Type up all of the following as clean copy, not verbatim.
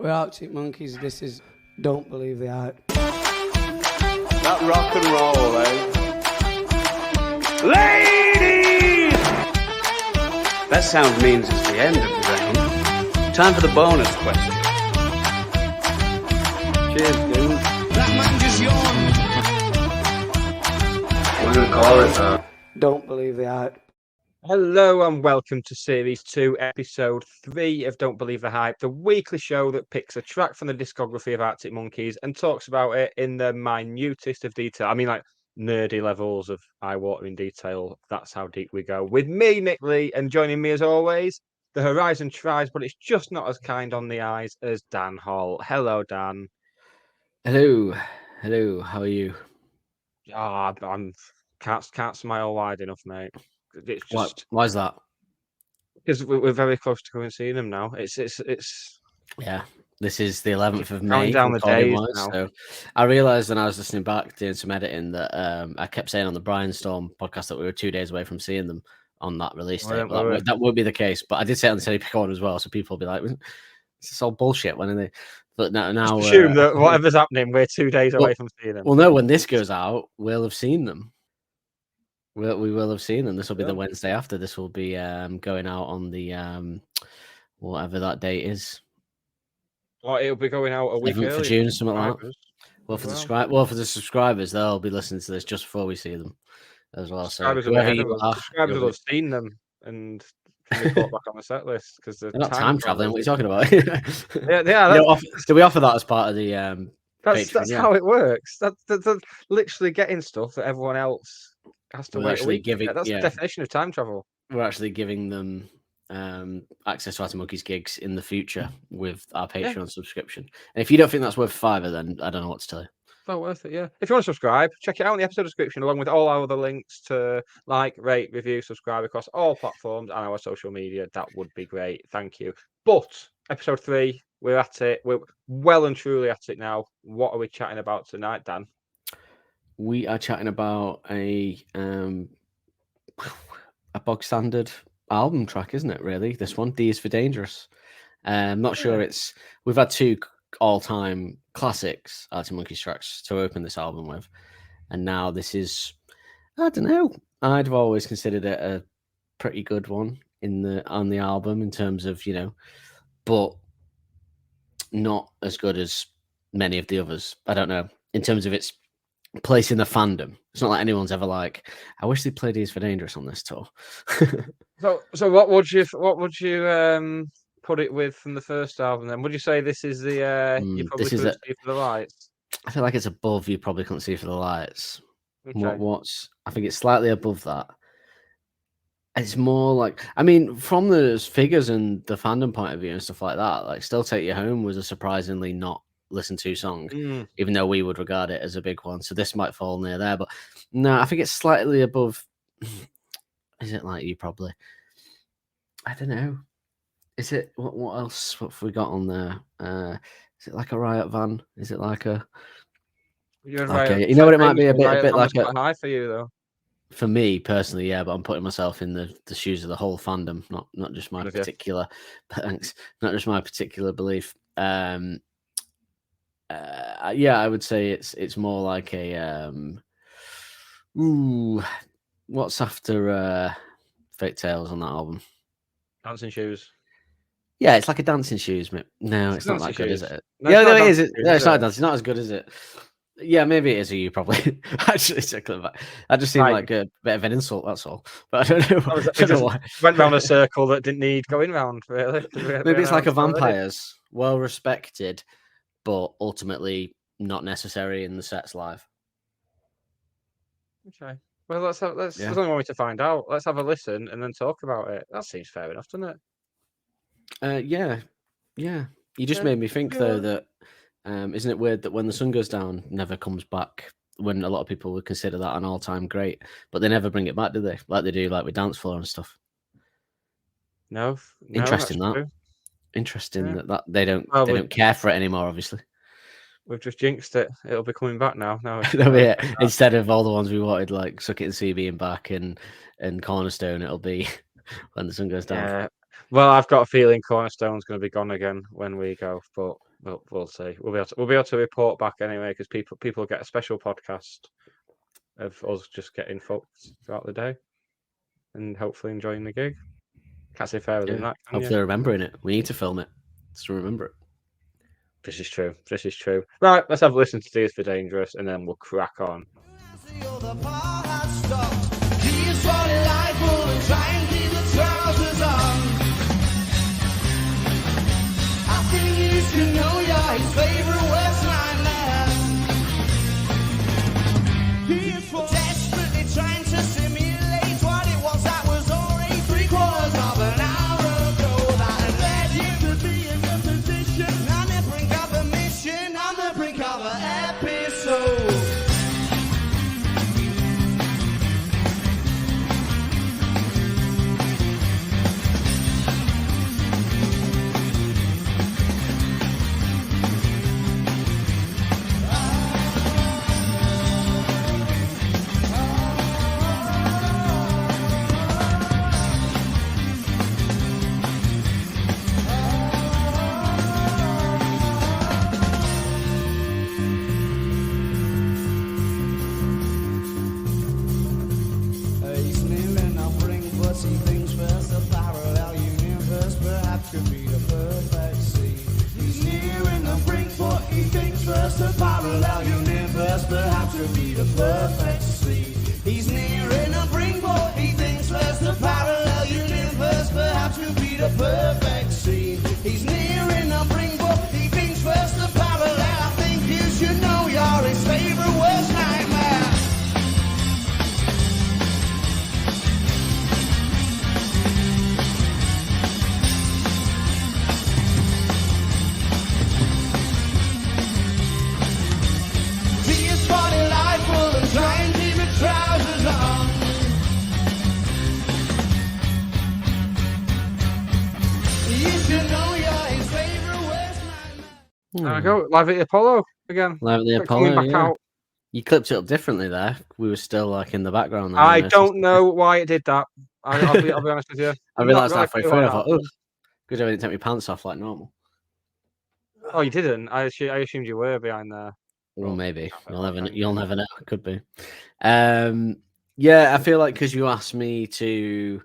We're Arctic Monkeys. This is Don't Believe the Hype. That rock and roll, eh? Ladies! That sound means it's the end of the round. Time for the bonus question. Cheers, dude. That man just yawned. We're going to call it Don't Believe the Hype. Hello and welcome to Series 2, Episode 3 of Don't Believe the Hype, the weekly show that picks a track from the discography of Arctic Monkeys and talks about it in the minutest of detail. I mean, like nerdy levels of eye-watering detail. That's how deep we go. With me, Nick Lee, and joining me as always, the horizon tries, but it's just not as kind on the eyes as Dan Holt. Hello, Dan. Hello, how are you? I'm can't smile wide enough, mate. It's just why is that? because we're very close to going and seeing them now. It's Yeah, this is the 11th of counting May. down the days wise, now. so I realised when I was listening back, doing some editing, that I kept saying on the Brian Storm podcast that we were 2 days away from seeing them on that release date. That would be the case, but I did say it on the Telly Pick On as well, so people will be like, "This is all bullshit." When are they? But now Just assume that whatever's happening, we're 2 days away from seeing them. Well, no, when this goes out, we'll have seen them. We will have seen them. This will be the Wednesday after. This will be going out on the whatever that date is. Or it'll be going out a week early for June, something like that. Well, for the subscribers, they'll be listening to this just before we see them as well. Subscribers So will have seen them and report back on the set list because they're not time traveling. What are you talking about? Yeah. Do we offer that as part of the? That's how it works. That's literally getting stuff that everyone else has to wait a week. That's the definition of time travel. We're actually giving them access to Arctic Monkeys gigs in the future with our Patreon subscription. And if you don't think that's worth $5, then I don't know what to tell you. It's not worth it, yeah. If you want to subscribe, check it out in the episode description, along with all our other links to like, rate, review, subscribe across all platforms and our social media. That would be great. Thank you. But episode 3, we're at it. We're well and truly at it now. What are we chatting about tonight, Dan? We are chatting about a bog standard album track, isn't it? Really, this one, D is for Dangerous. I'm not sure we've had 2 all-time classics Arctic Monkeys tracks to open this album with, and now this is, I don't know. I'd have always considered it a pretty good one on the album in terms of, but not as good as many of the others. I don't know in terms of its place in the fandom. It's not like anyone's ever like, I wish they played D's for Dangerous on this tour. So what would you put it with from the first album then? Would you say this is the you probably couldn't see for the lights? I feel like it's above You Probably Couldn't See for the Lights. Okay. I think it's slightly above that. It's more like, I mean, from the figures and the fandom point of view and stuff like that, like Still Take You Home was a surprisingly not listened to song, even though we would regard it as a big one. So this might fall near there, but no, I think it's slightly above. Is it like You Probably? I don't know. Is it what else? What have we got on there? Is it like a Riot Van? Is it like a? You know what it might be a bit like a high for you though. For me personally, yeah, but I'm putting myself in the shoes of the whole fandom, not just my particular. Thanks, not just my particular belief. Yeah, I would say it's more like a what's after Fake Tales on that album? Dancing Shoes. Yeah, it's like a Dancing Shoes, mate. No, it's not that good, is it? No, it is. No, it's not dancing. Not as good, is it? Yeah, maybe it is. You probably actually circling back. That just seemed like a bit of an insult. That's all. But I don't know. I don't know why. Went round a circle that didn't need going round. Really. Maybe it's like a Vampires, well respected, but ultimately not necessary in the sets live. Okay. Well, there's only one way to find out. Let's have a listen and then talk about it. That seems fair enough, doesn't it? Yeah. You just made me think though that isn't it weird that When the Sun Goes Down never comes back, when a lot of people would consider that an all-time great, but they never bring it back, do they? Like they do, like with Dance Floor and stuff. No. Interesting that. True. Interesting that they don't care for it anymore. Obviously, we've just jinxed it. It'll be coming back now. Instead of all the ones we wanted, like Suck It and See being back and Cornerstone, it'll be When the Sun Goes Down. Well, I've got a feeling Cornerstone's going to be gone again when we go, but we'll see. We'll be able to report back anyway because people get a special podcast of us just getting fucked throughout the day and hopefully enjoying the gig. Can't say fairer than that. Can Hopefully you? remembering it. We need to film it to remember it. This is true. This is true. Right, let's have a listen to These for Dangerous and then we'll crack on. Desperately trying to simulate what it was that was already 3/4 of an hour ago that had led you to be in the position on the brink of a mission, on the brink of an episode. He's nearing a brink, but he thinks first a parallel universe perhaps could be the perfect sea. He's nearing a brink, but he thinks first a parallel universe perhaps could be the perfect sea. He's nearing a brink, but he thinks first a parallel universe perhaps could be the perfect sea. He's nearing a brink, but he thinks first a parallel. I think you should know you're his favorite worst nightmare. His body light full and trying to keep his trousers on. You should know you're his favorite worst nightmare. There we go. Live at the Apollo again. Live at the Like, coming Apollo. back Yeah. out. You clipped it up differently there. We were still like in the background. There, I you know, don't know why it did that. I'll be honest with you. I Not realised really halfway clear through. why I thought, that oh, good job I didn't take my pants off like normal. Oh, you didn't? I assumed you were behind there. Well, maybe can't you'll think never. of You'll never know. It could be. Yeah, I feel like because you asked me to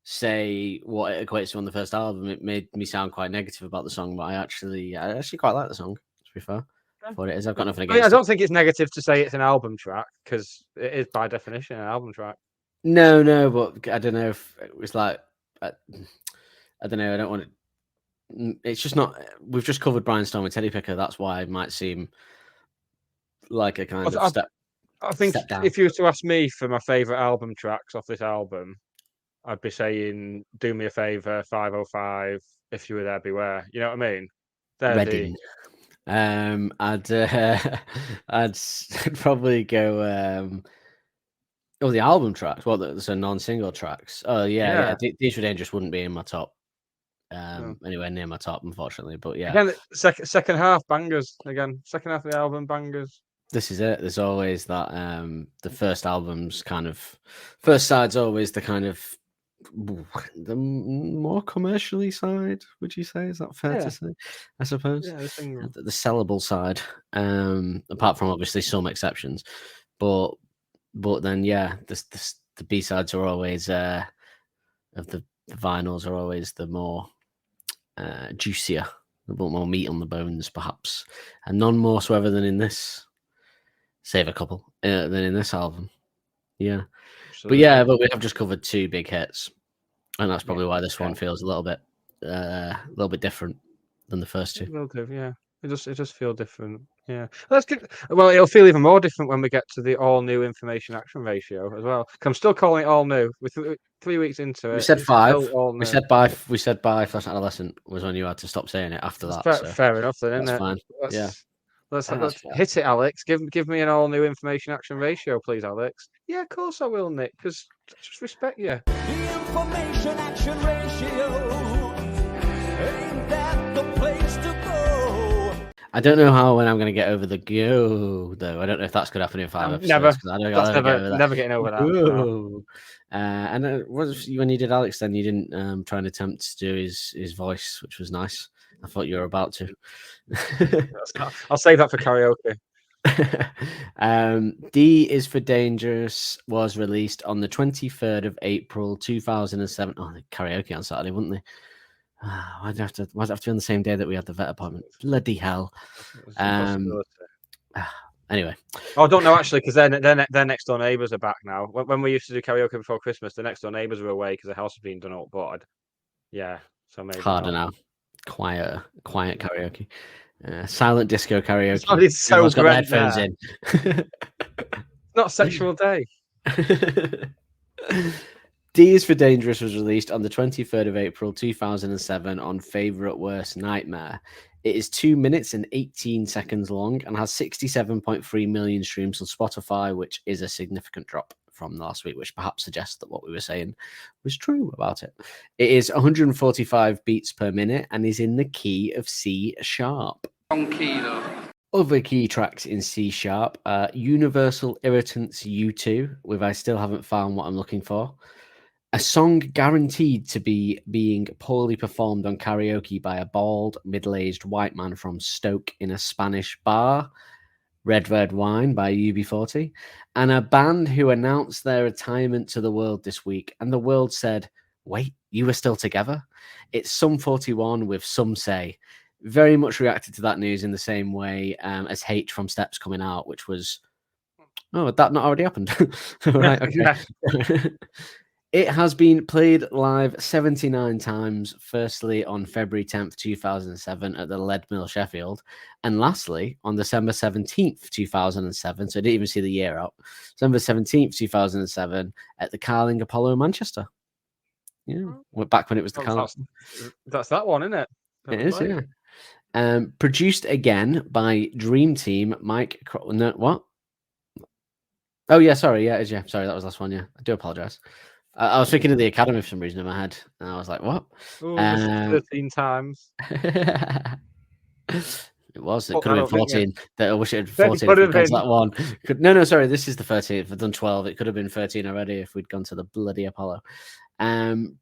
say what it equates to on the first album, it made me sound quite negative about the song. But I actually quite like the song. To be fair, for what it is, I've got nothing I against mean, I it. don't think it's negative to say it's an album track because it is by definition an album track. No, but I don't know if it was like I don't know. I don't want to. It's just not. We've just covered Brian Storm and Teddy Picker. That's why it might seem like a kind of step. I think Step down. if you were to ask me for my favourite album tracks off this album, I'd be saying "Do Me a Favour," 505, "If You Were There, Beware." You know what I mean? They're Reading. I'd probably go. The album tracks. Well, so non-single tracks. Oh yeah. These Were Dangerous wouldn't be in my top. Anywhere near my top, unfortunately. But yeah, Again, second half bangers. Again, second half of the album bangers. this is it. There's always that. The first album's kind of first side's always the kind of the more commercially side. Would you say? Is that fair Yeah. to say? I suppose. Yeah, the single. The sellable side. Apart from obviously some exceptions, but then yeah, the B sides are always of the vinyls are always the more juicier, a bit more meat on the bones, perhaps, and none more so ever than in this. Save a couple than in this album. Yeah, but we have just covered two big hits, and that's probably why this one feels a little bit different than the first two. It will do, yeah. It just feel different. Yeah. Let's get. Well, it'll feel even more different when we get to the all new information action ratio as well. 'Cause I'm still calling it all new. We're 3 weeks into it. We said it's 5. still all We new. said by. We said by first adolescent was when you had to stop saying it. After that, so Fair enough, then, isn't that's it? fine. Yeah. Let's That's fair. hit it, Alex. Give me an all new information action ratio, please, Alex. Yeah, of course I will, Nick. Because I just respect you. The information action ratio ain't that the place to go? I don't know how when I'm going to get over the go though. I don't know if that's going to happen in 5 episodes. Never. 'cause I don't That's get over that. never getting over that. No. Go. And when you did Alex, then you didn't try and attempt to do his voice, which was nice. I thought you were about to. I'll save that for karaoke. D is for Dangerous was released on the 23rd of April 2007. Oh, the karaoke on Saturday, wouldn't they? Why'd it have to be on the same day that we had the vet appointment? Bloody hell. Anyway. Oh, I don't know actually, because their next door neighbours are back now. When we used to do karaoke before Christmas, the next door neighbours were away because the house was being done up. But so maybe Harder not. now. Quiet karaoke. Silent disco karaoke. It's not, it's so got great headphones there. in. It's not a sexual day. D is for Dangerous was released on the 23rd of April 2007 on Favourite Worst Nightmare. It is 2 minutes and 18 seconds long and has 67.3 million streams on Spotify, which is a significant drop from last week, which perhaps suggests that what we were saying was true about it. It is 145 beats per minute and is in the key of C sharp. Wrong key though. Other key tracks in C sharp are Universal Irritants U2, with I Still Haven't Found What I'm Looking For. A song guaranteed to be being poorly performed on karaoke by a bald, middle-aged white man from Stoke in a Spanish bar. Red Red Wine by UB40. And a band who announced their retirement to the world this week. And the world said, wait, you were still together? It's Sum 41 with Some Say. Very much reacted to that news in the same way as H from Steps coming out, which was, oh, had that not already happened? Right, okay. It has been played live 79 times, firstly on February 10th, 2007 at the Lead Mill, Sheffield, and lastly on December 17th, 2007, so I didn't even see the year out, December 17th, 2007 at the Carling Apollo, Manchester. Yeah, back when it was the Carling. That's that one, isn't it? It is, yeah. Produced again by Dream Team, Mike... No, what? Oh, yeah, sorry, yeah, it is, yeah. Sorry, that was the last one, yeah. I do apologise. I was thinking of the Academy for some reason in my head, and I was like, "What?" 13 times. It was. It could have been 14. I wish it had 14. Could have been that one. No, sorry. This is the 13th. I've done 12. It could have been 13 already if we'd gone to the bloody Apollo.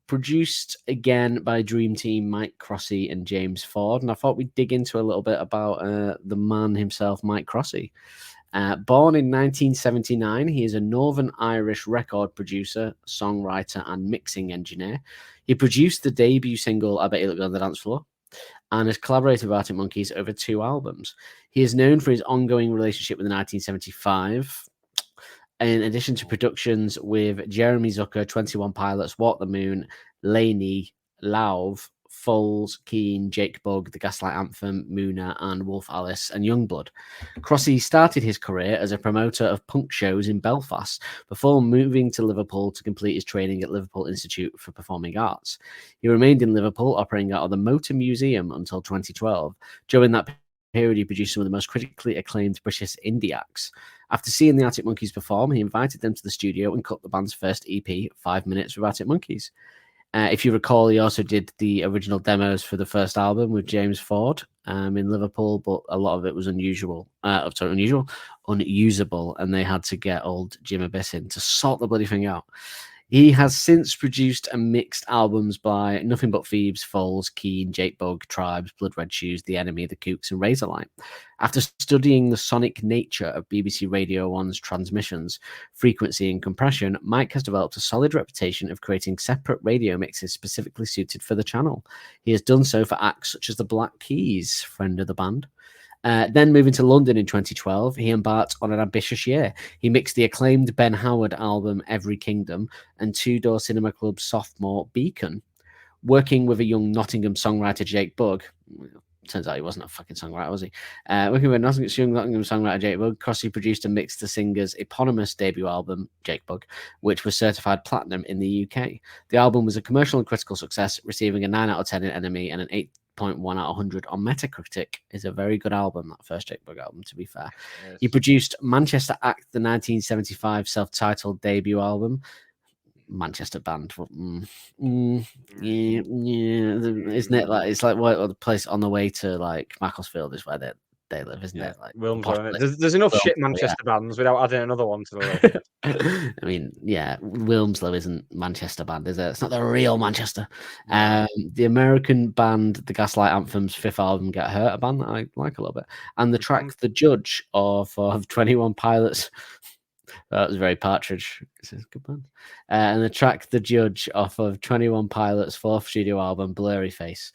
Produced again by Dream Team, Mike Crossy and James Ford, and I thought we'd dig into a little bit about the man himself, Mike Crossy. Born in 1979, he is a Northern Irish record producer, songwriter, and mixing engineer. He produced the debut single "I Bet You Look Good on the Dance Floor" and has collaborated with Arctic Monkeys over 2 albums. He is known for his ongoing relationship with the 1975, in addition to productions with Jeremy Zucker, 21 Pilots, Walk the Moon, Laney, Lauv, Foles, Keane, Jake Bugg, The Gaslight Anthem, Moona, and Wolf Alice, and Youngblood. Crossy started his career as a promoter of punk shows in Belfast before moving to Liverpool to complete his training at Liverpool Institute for Performing Arts. He remained in Liverpool, operating out of the Motor Museum until 2012. During that period, he produced some of the most critically acclaimed British indie acts. After seeing the Arctic Monkeys perform, he invited them to the studio and cut the band's first EP, 5 Minutes with Arctic Monkeys. If you recall, he also did the original demos for the first album with James Ford in Liverpool, but a lot of it was unusable, and they had to get old Jim Abyss in to sort the bloody thing out. He has since produced and mixed albums by Nothing But Thieves, Foles, Keane, Jake Bugg, Tribes, Blood Red Shoes, The Enemy, The Kooks, and Razorlight. After studying the sonic nature of BBC Radio 1's transmissions, frequency, and compression, Mike has developed a solid reputation of creating separate radio mixes specifically suited for the channel. He has done so for acts such as the Black Keys, friend of the band. Then moving to London in 2012, he embarked on an ambitious year. He mixed the acclaimed Ben Howard album Every Kingdom and Two Door Cinema Club's sophomore Beacon. Working with a young Nottingham songwriter, Jake Bugg, turns out he wasn't a fucking songwriter, was he? Working with young Nottingham songwriter Jake Bugg, Crossy produced and mixed the singer's eponymous debut album, Jake Bugg, which was certified platinum in the UK. The album was a commercial and critical success, receiving a 9 out of 10 in NME and an 8.1 out of 100 on Metacritic. Is a very good album, that first Jake Bugg album, to be fair. Yes. He produced Manchester Act, the 1975 self-titled debut album. Manchester band, isn't it? Like it's like what the place on the way to like Macclesfield is where they live, isn't it? Like Wilmslow. There's enough shit Manchester bands without adding another one to the list. I mean, yeah, Wilmslow isn't Manchester band, is it? It's not the real Manchester. The American band, the Gaslight Anthem's fifth album, Get Hurt, a band that I like a little bit. And the track The Judge of 21 Pilots. That was very Partridge. It's a good band. And the track The Judge off of 21 Pilots' fourth studio album, Blurry Face.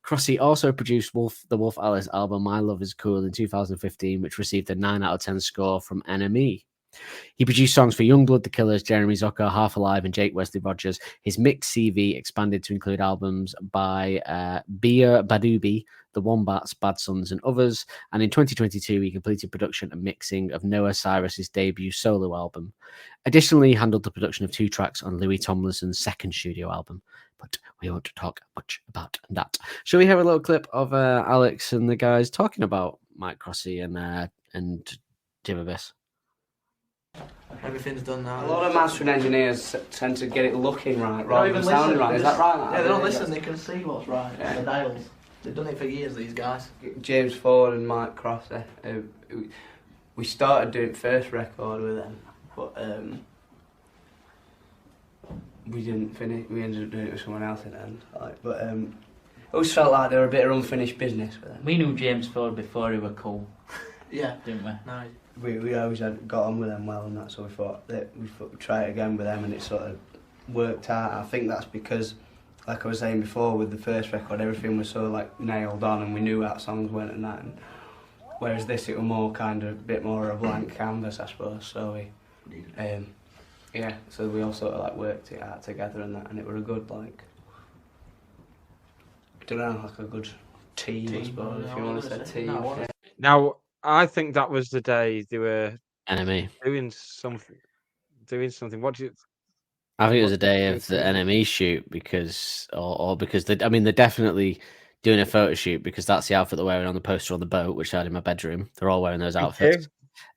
Crossy also produced the Wolf Alice album My Love Is Cool in 2015, which received a 9 out of 10 score from NME. He produced songs for Youngblood, The Killers, Jeremy Zucker, Half Alive, and Jake Wesley Rogers. His mixed CV expanded to include albums by Bia Badubi, The Wombats, Bad Sons, and others. And in 2022, he completed production and mixing of Noah Cyrus's debut solo album. Additionally, he handled the production of 2 tracks on Louis Tomlinson's second studio album. But we won't talk much about that. Shall we have a little clip of Alex and the guys talking about Mike Crossy and Jim Abyss? Everything's done now. A lot of mastering engineers tend to get it looking right rather than sounding right. Is that right? Yeah, they don't listen. They can see what's right. Yeah. The dials. They've done it for years, these guys. James Ford and Mike Crossy. We started doing first record with them, but we didn't finish. We ended up doing it with someone else in the end. I always felt like they were a bit of unfinished business with them. We knew James Ford before he were cool. Yeah, didn't we? No. We always got on with them well, and that, so we thought that we'd try it again with them, and it sort of worked out. I think that's because, like I was saying before, with the first record, everything was so like nailed on, and we knew how songs went and that. And whereas this, it was more kind of a bit more of a blank canvas, I suppose. So so we all sort of like worked it out together and that, and it was a good like, I don't know, like a good team I suppose, if you want to say team. Now, I think that was the day they were NME doing something. What do you? I think it was a day of the NME shoot because they're definitely doing a photo shoot because that's the outfit they're wearing on the poster on the boat, which I had in my bedroom. They're all wearing those outfits.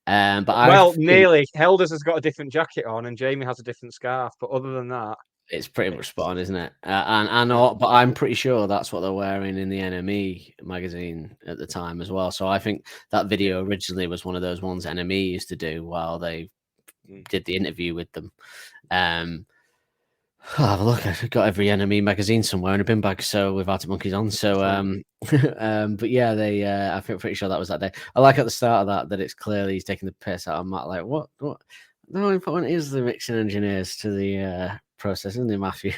Nearly. Helders has got a different jacket on, and Jamie has a different scarf. But other than that, it's pretty much spot on, isn't it? But I'm pretty sure that's what they're wearing in the NME magazine at the time as well. So I think that video originally was one of those ones NME used to do while they did the interview with them. I'll have a look. I've got every NME magazine somewhere in a bin bag, so with Arctic Monkeys on. So, but yeah, I feel pretty sure that was that day. I like at the start of that it's clearly he's taking the piss out of Matt. Like, what? How important is the mixing engineers to the process, isn't it, Matthew?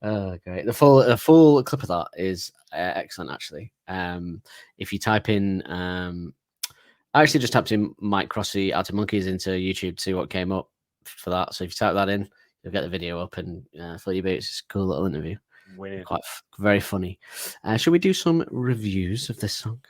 Oh, great. The full clip of that is excellent, actually. If you type in, I actually just typed in Mike Crossy Arctic Monkeys into YouTube to see what came up for that. So if you type that in, you'll get the video up and fill your boots. It's a cool little interview. Weird. Quite very funny. Should we do some reviews of this song?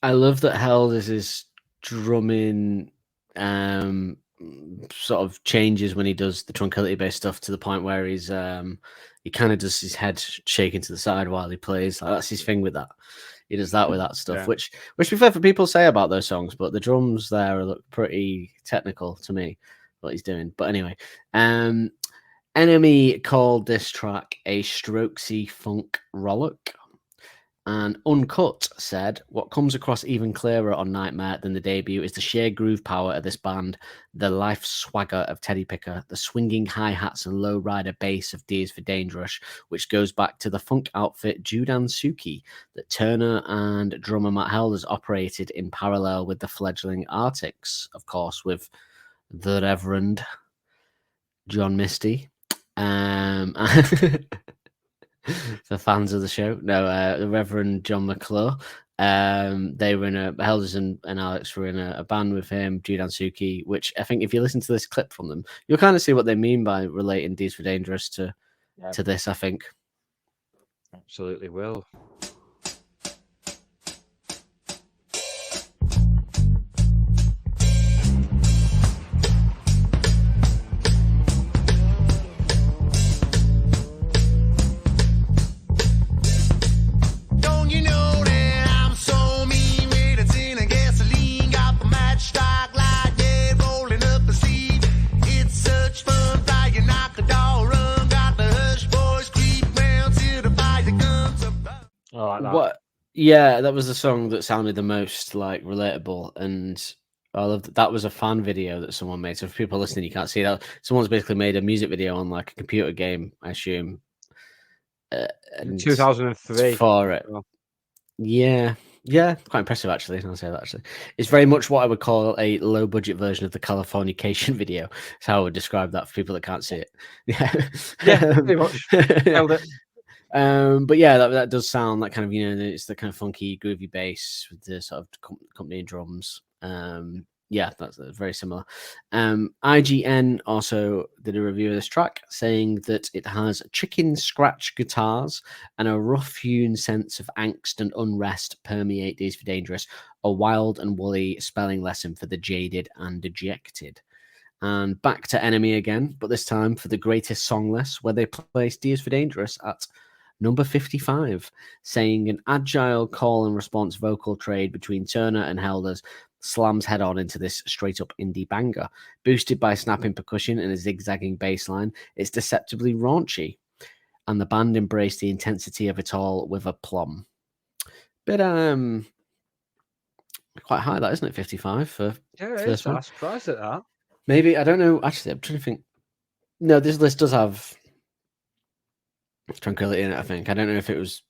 I love that Helders' drumming sort of changes when he does the Tranquility based stuff to the point where he's he kind of does his head shaking to the side while he plays. Like, that's his thing with that. He does that with that stuff, yeah. which to be fair for people say about those songs, but the drums there look pretty technical to me, what he's doing. But anyway, NME called this track a strokesy funk rollock. And Uncut said, what comes across even clearer on Nightmare than the debut is the sheer groove power of this band, the life swagger of Teddy Picker, the swinging hi-hats and low-rider bass of D is for Dangerous, which goes back to the funk outfit Judan Suki that Turner and drummer Matt Helders operated in parallel with the fledgling Arctics, of course, with the Reverend John Misty. For fans of the show, the Reverend John McClure. They were in Helders and Alex were in a band with him, Judan Suki, which I think if you listen to this clip from them, you'll kind of see what they mean by relating D's for Dangerous to this, I think. Absolutely will. Don't you know that I'm so mean, rated in and gasoline, got What? Yeah, that was the song that sounded the most like relatable, and I loved that. Was a fan video that someone made. So for people listening, you can't see that. Someone's basically made a music video on like a computer game, I assume, and 2003. for it. Yeah, quite impressive actually. I'll say that actually. It's very much what I would call a low budget version of the Californication video. That's how I would describe that for people that can't see it. Yeah, pretty much. Nailed it. But yeah, that does sound like kind of, it's the kind of funky, groovy bass with the sort of accompanying drums. Yeah, that's very similar. IGN also did a review of this track, saying that it has chicken scratch guitars and a rough-hewn sense of angst and unrest permeate Days for Dangerous, a wild and woolly spelling lesson for the jaded and dejected. And back to Enemy again, but this time for the greatest song list, where they placed Days for Dangerous at number 55, saying an agile call and response vocal trade between Turner and Helders slams head on into this straight up indie banger. Boosted by snapping percussion and a zigzagging bass line, it's deceptively raunchy, and the band embraced the intensity of it all with aplomb. Bit quite high, that, isn't it? 55 for first one. I'm surprised at that. Maybe, I don't know. Actually, I'm trying to think. No, this list does have Tranquility in it, I think. I don't know if it was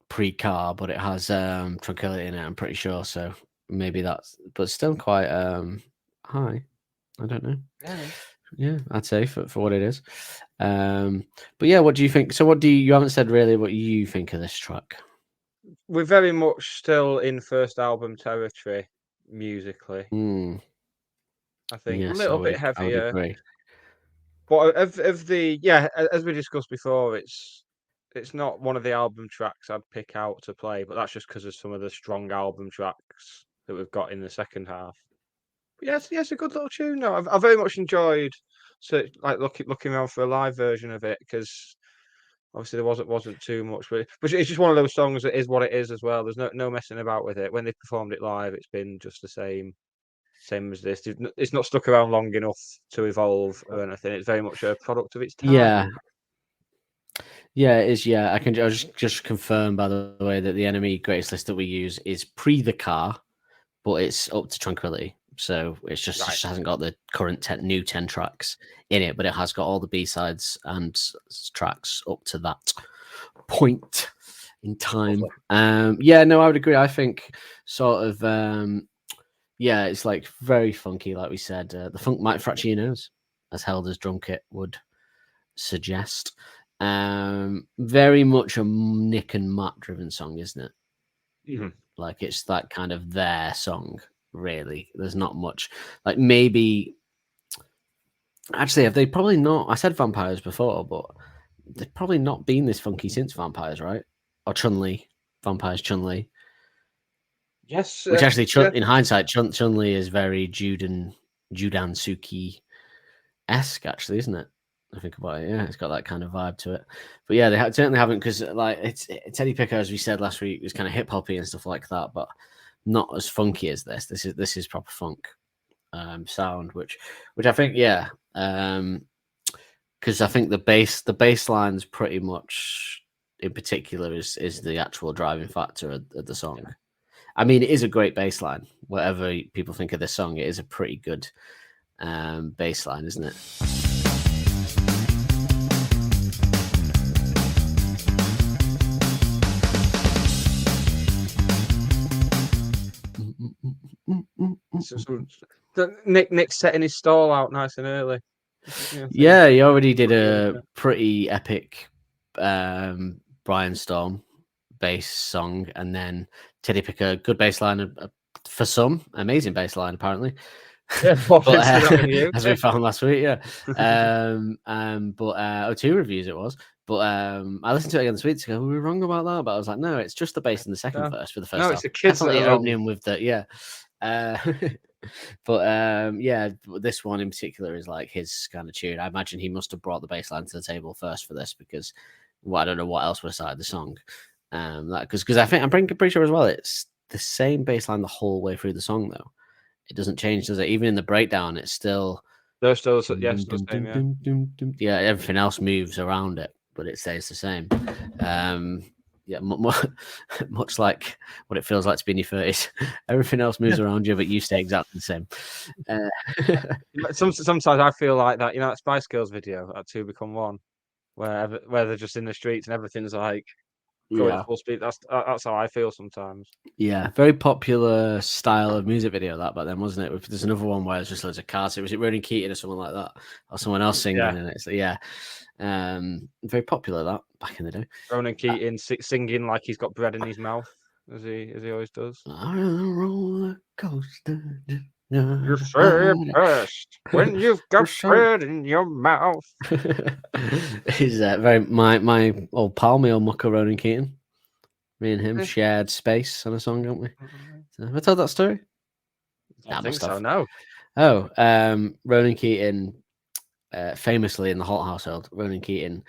pre-car, but it has Tranquility in it, I'm pretty sure. So maybe that's, but still quite high. I don't know. Yeah, I'd say for what it is. But yeah, what do you think? So you haven't said really what you think of this track. We're very much still in first album territory musically. I think Yes, a little bit I would heavier. agree. But as we discussed before, it's not one of the album tracks I'd pick out to play, but that's just because of some of the strong album tracks that we've got in the second half. But yes, a good little tune. No, I've very much enjoyed looking around for a live version of it, because obviously there wasn't too much, but it's just one of those songs that is what it is as well. There's no messing about with it. When they performed it live, it's been just the same as this. It's not stuck around long enough to evolve or anything. It's very much a product of its time. Yeah, it is. Yeah, I can just confirm, by the way, that the Enemy greatest list that we use is pre the car, but it's up to Tranquility. So it's just it hasn't got the current new 10 tracks in it, but it has got all the B-sides and tracks up to that point in time. Yeah, no, I would agree. I think sort of it's like very funky, like we said. The funk might fracture your nose, as Helder's drum kit would suggest. Very much a Nick and Matt driven song, isn't it? Mm-hmm. Like it's that kind of their song, really. There's not much. Like maybe actually, have they probably not? I said Vampires before, but they've probably not been this funky since Vampires, right? Or Chun-Li, Vampires Chun-Li. Yes. Which actually, in hindsight, Chun-Li is very Judan Suki-esque, actually, isn't it? I think about it. Yeah, it's got that kind of vibe to it. But yeah, they certainly haven't, because like it's Teddy Picker, as we said last week, was kind of hip hoppy and stuff like that, but not as funky as this. This is proper funk sound, which I think, because I think the bass line's pretty much in particular is the actual driving factor of the song. Yeah. I mean, it is a great bass line. Whatever people think of this song, it is a pretty good bass line, isn't it? Nick's setting his stall out nice and early. Yeah, he already did a pretty epic Brian Storm bass song, and then Teddy Picker, good bass line for some, amazing bass line apparently. Yeah, as we found last week, yeah. But 2 reviews it was. But I listened to it again this week to go, we were wrong about that. But I was like, no, it's just the bass in the second verse for the first. No, it's the kids that are opening with the but this one in particular is like his kind of tune. I imagine he must have brought the bass line to the table first for this, because I don't know what else would have started the song. Because I think I'm pretty sure as well it's the same bass line the whole way through the song though. It doesn't change, does it? Even in the breakdown, it's still. They're still the same, yeah. Yeah, everything else moves around it, but it stays the same. yeah, much like what it feels like to be in your 30s. Everything else moves around you, but you stay exactly the same. Sometimes I feel like that. You know, that Spice Girls video, that Two Become One, where they're just in the streets and everything's like going Yeah. full speed. That's how I feel sometimes. Yeah, very popular style of music video that back then, wasn't it? There's another one where it's just loads of cars. Was it Ronan Keating or someone like that, or someone else singing in it? So yeah, very popular that back in the day. Ronan Keating singing like he's got bread in his mouth, as he always does. Roller coaster. You say it best when you've got bread in your mouth. He's very my old pal, my old mucker Ronan Keating. Me and him shared space on a song, haven't we? So, have I told that story? I think so. No. Oh, Ronan Keating, famously in the Holt household, Ronan Keating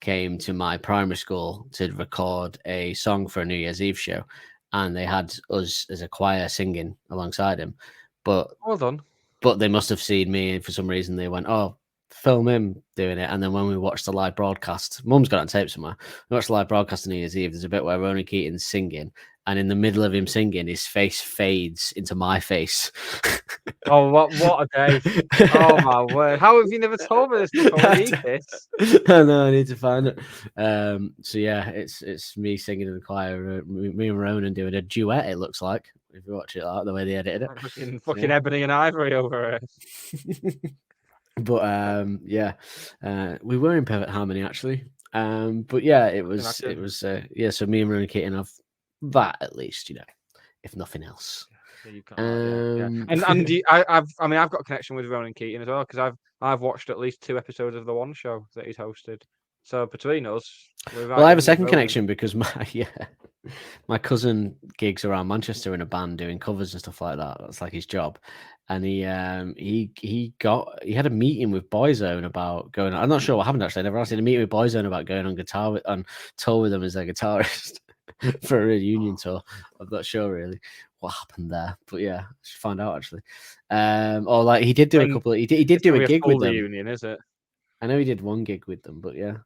came to my primary school to record a song for a New Year's Eve show, and they had us as a choir singing alongside him. But well done. But they must have seen me, and for some reason they went, "Oh, film him doing it." And then when we watched the live broadcast, Mum's got it on tape somewhere. We watched the live broadcast on New Year's Eve. There's a bit where Ronan Keating's singing, and in the middle of him singing, his face fades into my face. Oh, what a day! Oh my word! How have you never told me this before? We need this. I know, I need to find it. So yeah, it's me singing in the choir, me and Ronan doing a duet. It looks like if you watch it, like the way they edited it, fucking Ebony and Ivory over it. But we were in perfect harmony actually. But yeah, it was yeah. So me and Ronan Keating have that at least, if nothing else. And I've got a connection with Ronan Keating as well because I've watched at least 2 episodes of the One Show that he's hosted. So between us, I have a second connection because my cousin gigs around Manchester in a band doing covers and stuff like that. That's like his job, and he had a meeting with Boyzone about going. I'm not sure what happened actually. I never asked him. A meeting with Boyzone about going on tour with them as their guitarist for a reunion tour. I'm not sure really what happened there, but yeah, I should find out actually. Or like he did do a couple. He did do a gig with them. Reunion, is it? I know he did one gig with them, but yeah.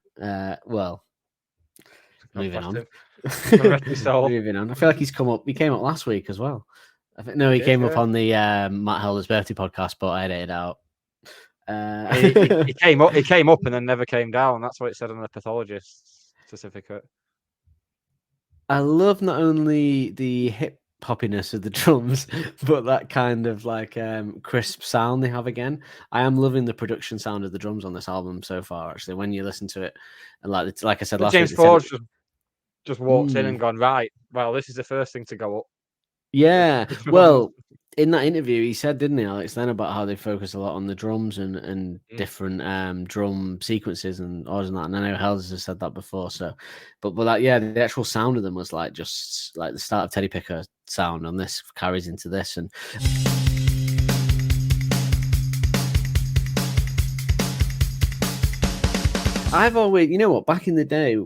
Moving on. Moving on. I feel like he's come up. He came up last week as well. He came up on the Matt Helder's birthday podcast, but I edited it out. He came up and then never came down. That's what it said on the pathologist certificate. I love not only the hip hoppiness of the drums, but that kind of like crisp sound they have again. I am loving the production sound of the drums on this album so far. Actually, when you listen to it, and like I said last James week, Ford just walked in and gone, right, well, this is the first thing to go up. Yeah, well, in that interview, he said, didn't he, Alex, then about how they focus a lot on the drums and different drum sequences and orders and that. And I know Hells has said that before. So, but that, yeah, the actual sound of them was like just like the start of Teddy Picker sound on this carries into this. And I've always, back in the day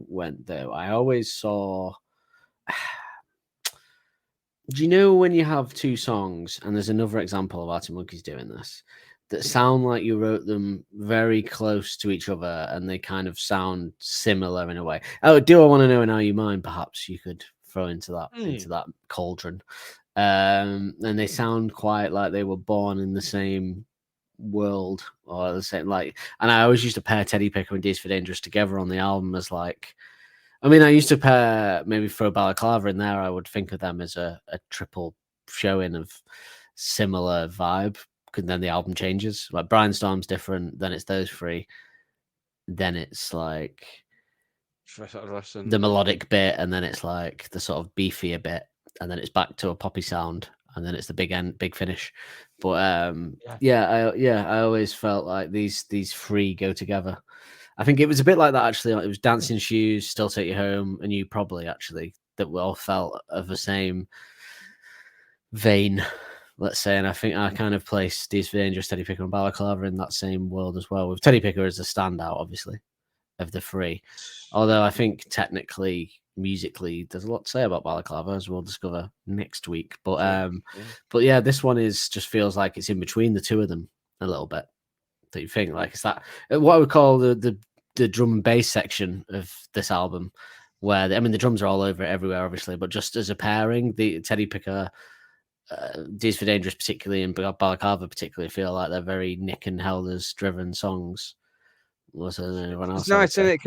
I always saw. Do you know when you have 2 songs, and there's another example of Arctic Monkeys doing this, that sound like you wrote them very close to each other and they kind of sound similar in a way? Oh, Do I Want to Know and How You Mind, perhaps you could throw into that cauldron. And they sound quite like they were born in the same world or the same, like, and I always used to pair Teddy Picker and D's for Dangerous together on the album as like, I mean, I used to pair, maybe throw Balaclava in there. I would think of them as a triple showing of similar vibe. Because then the album changes. Like Brainstorm's different. Then it's those 3. Then it's like the melodic bit, and then it's like the sort of beefier bit, and then it's back to a poppy sound, and then it's the big finish. But I always felt like these 3 go together. I think it was a bit like that, actually. It was Dancing Shoes, Still Take You Home, and You Probably, actually, that we all felt of the same vein, let's say. And I think I kind of placed D's for Dangerous, Teddy Picker, and Balaclava in that same world as well, with Teddy Picker as the standout, obviously, of the 3. Although I think technically, musically, there's a lot to say about Balaclava, as we'll discover next week. But yeah, this one just feels like it's in between the 2 of them a little bit. That you think like it's that what I would call the drum and bass section of this album where the drums are all over it everywhere, obviously, but just as a pairing, the Teddy Picker, D's for Dangerous particularly, and Balaclava particularly feel like they're very Nick and Helder's driven songs. Was there anyone else? It's nice, isn't it?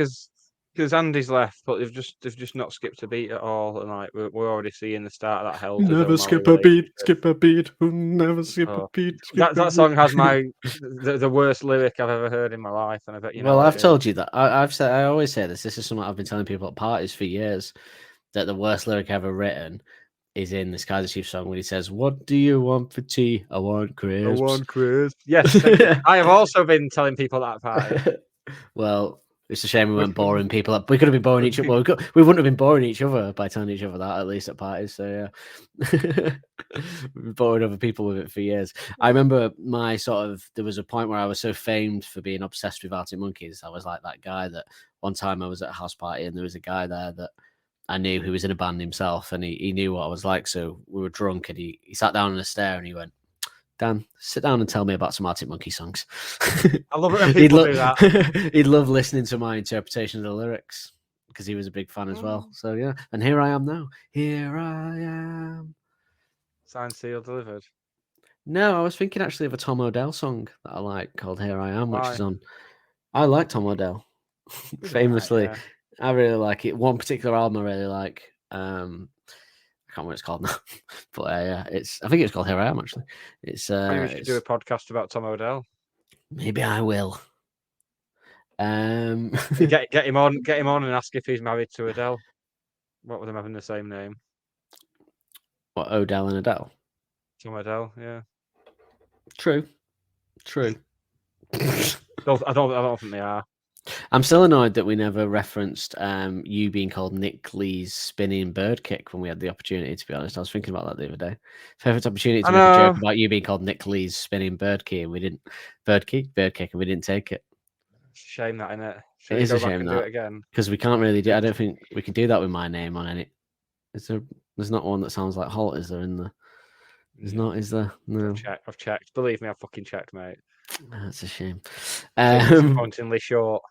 Because Andy's left, but they've just not skipped a beat at all, and like we're already seeing the start of that Helder's Never O'Malley skip a beat, relationship. skip a beat, never skip a Oh, beat. that song has the worst lyric I've ever heard in my life, and I bet you know. Well, what I've it is. told you that. I always say this. This is something I've been telling people at parties for years. That the worst lyric ever written is in this Kaiser Chiefs song when he says, "What do you want for tea? I want crisps." Yes, I have also been telling people that at parties. Well, it's a shame we weren't boring people. We could have been boring each other. Well, we wouldn't have been boring each other by telling each other that, at least at parties. So yeah, we've been boring other people with it for years. I remember there was a point where I was so famed for being obsessed with Arctic Monkeys. I was like that guy that one time I was at a house party and there was a guy there that I knew who was in a band himself, and he knew what I was like. So we were drunk, and he sat down on a stair and he went, "Dan, sit down and tell me about some Arctic Monkey songs." I love it when people do that. He'd love listening to my interpretation of the lyrics because he was a big fan as well. So yeah, and here I am now. Here I am. Signed, sealed, delivered. No, I was thinking actually of a Tom Odell song that I like called "Here I Am," which Why? is on. I like Tom Odell, famously. Right, yeah. I really like it. One particular album I really like. I can't remember what it's called now, but yeah, I think it's called "Here I Am." Actually, Maybe we should do a podcast about Tom Odell. Maybe I will. Get him on and ask if he's married to Adele. What with them having the same name? What, Odell and Adele? Tom Odell, yeah. True. I don't think they are. I'm still annoyed that we never referenced you being called Nick Lee's spinning bird kick when we had the opportunity, to be honest. I was thinking about that the other day. Perfect opportunity to make a joke about you being called Nick Lee's spinning bird kick, and we didn't and we didn't take it. It's a shame that, innit? It is a shame that. Do it again? Because we can't really do. I don't think we can do that with my name on any. There's not one that sounds like Holt, is there? In the there's not, is there? No. I've checked. Believe me, I've fucking checked, mate. That's a shame. Disappointingly short.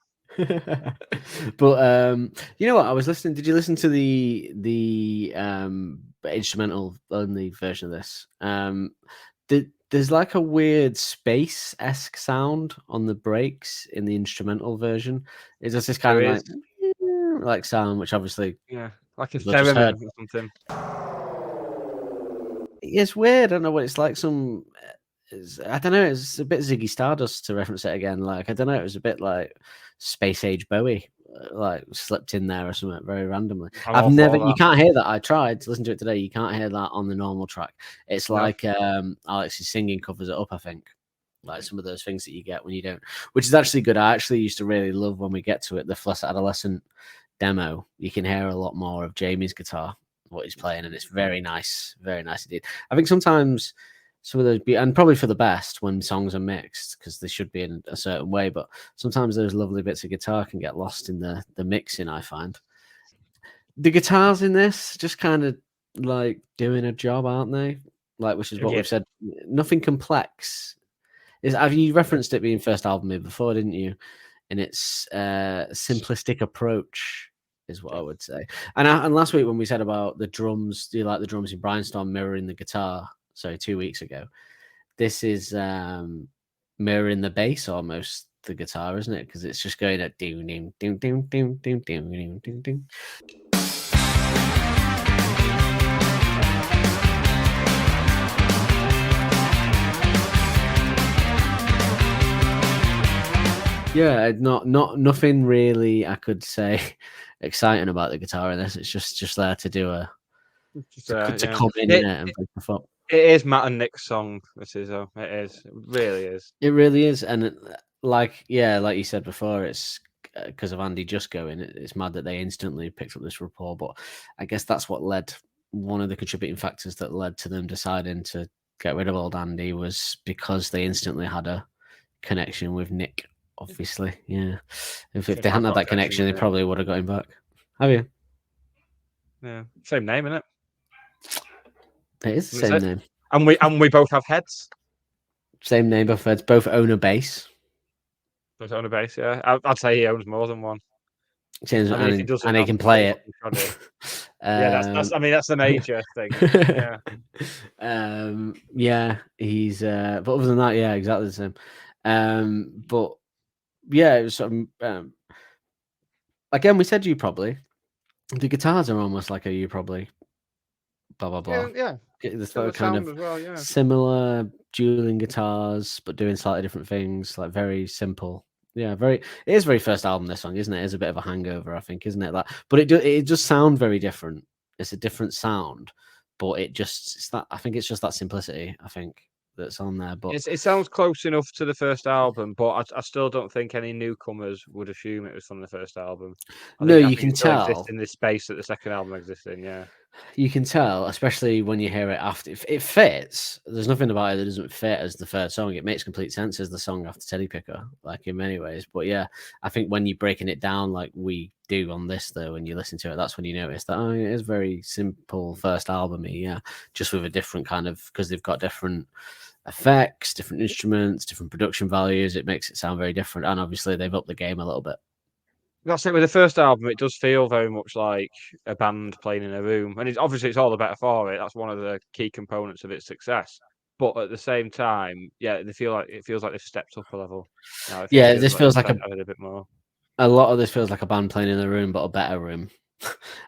But you know what? I was listening. Did you listen to the instrumental only version of this? There's like a weird space-esque sound on the breaks in the instrumental version. It's just this kind of like sound, which obviously like a theremin or something. It's weird. I don't know what it's like. I don't know. It's a bit Ziggy Stardust, to reference it again. Like, I don't know. It was a bit like Space Age Bowie, like slipped in there or something very randomly. You can't hear that. I tried to listen to it today. You can't hear that on the normal track. It's like Alex's singing covers it up, I think. Like some of those things that you get when you don't, which is actually good. I actually used to really love when we get to it, the Flesh Adolescent demo. You can hear a lot more of Jamie's guitar, what he's playing, and it's very nice indeed. I think sometimes some of those and probably for the best when songs are mixed, because they should be in a certain way, but sometimes those lovely bits of guitar can get lost in the mixing, I find. The guitars in this just kind of like doing a job, aren't they? Like, which is what we've said. Nothing complex. Have you referenced it being first album made before, didn't you? And its simplistic approach is what I would say. And last week when we said about the drums, do you like the drums in Brainstorm mirroring the guitar? Sorry, 2 weeks ago. This is mirroring the bass almost, the guitar, isn't it? Because it's just going at ding ding ding ding ding ding ding ding ding ding. Yeah, nothing really I could say exciting about the guitar in this. It's just there to do to come in it and break the foot. It is Matt and Nick's song. This is, it is. It really is. It really is, and like you said before, it's because of Andy just going. It's mad that they instantly picked up this rapport, but I guess that's what led. One of the contributing factors that led to them deciding to get rid of old Andy was because they instantly had a connection with Nick. Obviously, yeah. If they hadn't had that connection, they probably would have got him back. Have you? Yeah, same name, isn't it? It is the same name. And we both have heads. Same name, both heads. Both own a bass. Both own a bass, yeah. I'd say he owns more than one. Change, I mean, if he doesn't, and he I'm can play it. fucking trying to- Yeah, that's. I mean, that's the major thing. Yeah. Yeah, he's. But other than that, yeah, exactly the same. But yeah, it was again, we said you probably. The guitars are almost like a you probably. Blah blah blah. Yeah. This Similar kind sound of as well. Yeah. similar dueling guitars, but doing slightly different things. Like very simple. Yeah, very. It is very first album. This song, isn't it? It's a bit of a hangover, I think, isn't it? That, but it does sound very different. It's a different sound, but it's that. I think it's just that simplicity. I think that's on there. But It sounds close enough to the first album, but I still don't think any newcomers would assume it was from the first album. no, I you think can it still tell. exists in this space that the second album exists in. Yeah. You can tell, especially when you hear it after. It fits. There's nothing about it that doesn't fit as the third song. It makes complete sense as the song after Teddy Picker, like in many ways. But yeah, I think when you're breaking it down like we do on this, though, when you listen to it, that's when you notice that it is very simple first album-y, yeah, just with a different kind of, because they've got different effects, different instruments, different production values. It makes it sound very different, and obviously they've upped the game a little bit. That's it. With the first album, it does feel very much like a band playing in a room, and obviously it's all the better for it. That's one of the key components of its success. But at the same time, yeah, it feels like they've stepped up a level. Now it Yeah, feels this feels like they've added a bit more. a lot of this feels like a band playing in a room, but a better room.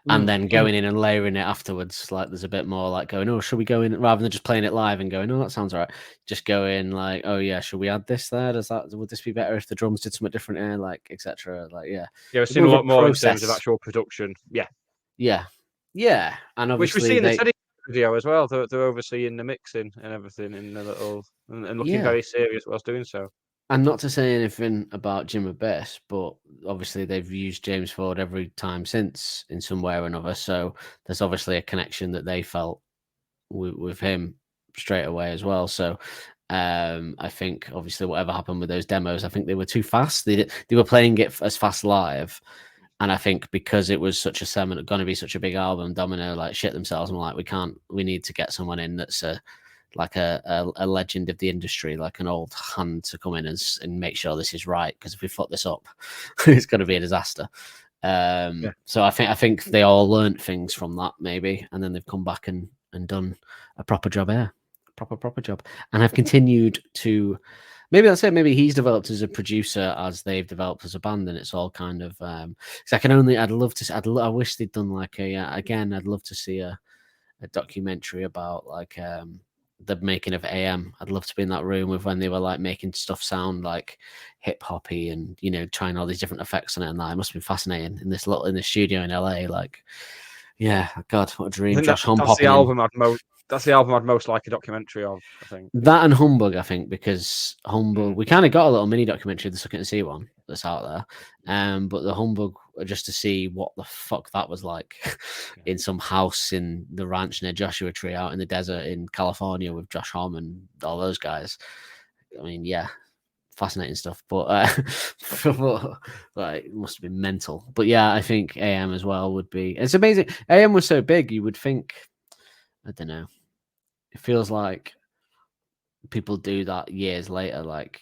And then going in and layering it afterwards, like there's a bit more like going, oh, should we go in, rather than just playing it live and going, oh, that sounds all right. Just go in like, oh yeah, should we add this there? Would this be better if the drums did something different here, like etc. Like yeah, Yeah, we've seen a lot more in terms of actual production. Yeah, yeah, and which we obviously see in the Teddy video as well. They're overseeing the mixing and everything in the little and looking very serious whilst doing so. And not to say anything about Jim Abyss, but obviously they've used James Ford every time since in some way or another. So there's obviously a connection that they felt with him straight away as well. So I think obviously whatever happened with those demos, I think they were too fast. They were playing it as fast live. And I think because it was such a going to be such a big album, Domino like shit themselves and like, we need to get someone in that's like a legend of the industry, like an old hand to come in and make sure this is right. Because if we fuck this up, it's going to be a disaster. So I think they all learnt things from that maybe, and then they've come back and done a proper job here, proper job, and have continued to. Maybe that's it. Maybe he's developed as a producer as they've developed as a band, and it's all kind of. I wish they'd done like again. I'd love to see a documentary about like the making of AM. I'd love to be in that room with when they were like making stuff sound like hip hoppy and trying all these different effects on it, and that it must have been fascinating in this studio in LA. Like, yeah, God, what a dream! Josh Homme that's the album That's the album I'd most like a documentary of, I think. That and Humbug, I think, because Humbug, we kind of got a little mini documentary, the Suck It and See one that's out there. But the Humbug, just to see what the fuck that was like in some house in the ranch near Joshua Tree out in the desert in California with Josh Homme and all those guys. I mean, yeah, fascinating stuff. But like, it must have been mental. But yeah, I think AM as well would be. It's amazing. AM was so big, you would think, I don't know. It feels like people do that years later, like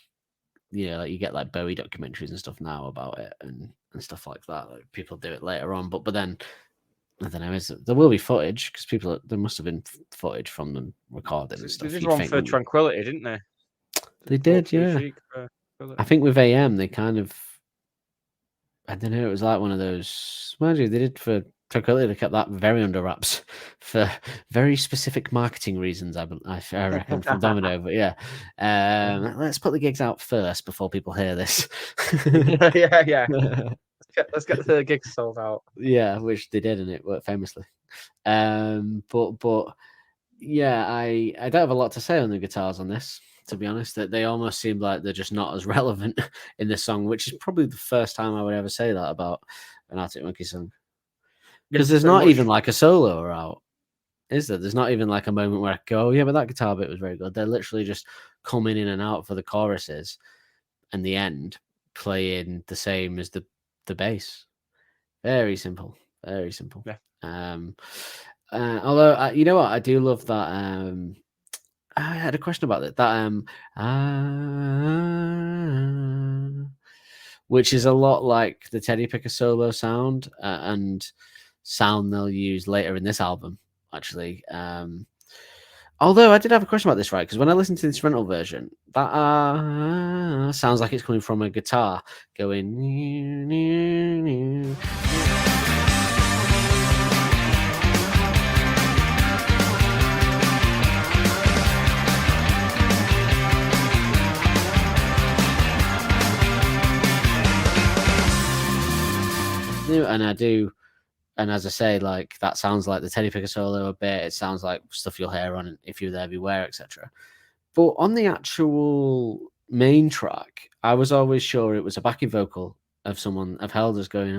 like you get like Bowie documentaries and stuff now about it and stuff like that. Like people do it later on, but then I don't know. There will be footage because there must have been footage from them recorded and stuff. They did one for Tranquility, didn't they? They did, yeah. I think with AM they kind of, I don't know. It was like one of those. Mind you, they did for Tranquility, they kept that very under wraps for very specific marketing reasons, I reckon, from Domino. But yeah, let's put the gigs out first before people hear this. yeah. Let's get the gigs sold out. Yeah, which they did, and it worked famously. But yeah, I don't have a lot to say on the guitars on this, to be honest. That they almost seem like they're just not as relevant in this song, which is probably the first time I would ever say that about an Arctic Monkeys song. Because there's not even like a solo out, is there? There's not even like a moment where I go, oh, yeah, but that guitar bit was very good. They're literally just coming in and out for the choruses and the end, playing the same as the bass. Very simple. Very simple. Yeah. Although, you know what? I do love that. I had a question about it. That which is a lot like the Teddy Picker solo sound and sound they'll use later in this album, actually. Although I did have a question about this, right? Because when I listened to the instrumental version, that sounds like it's coming from a guitar going. And as I say, like that sounds like the Teddy Picker solo a bit. It sounds like stuff you'll hear on If You're There Beware, etc. But on the actual main track, I was always sure it was a backing vocal of Helder's going,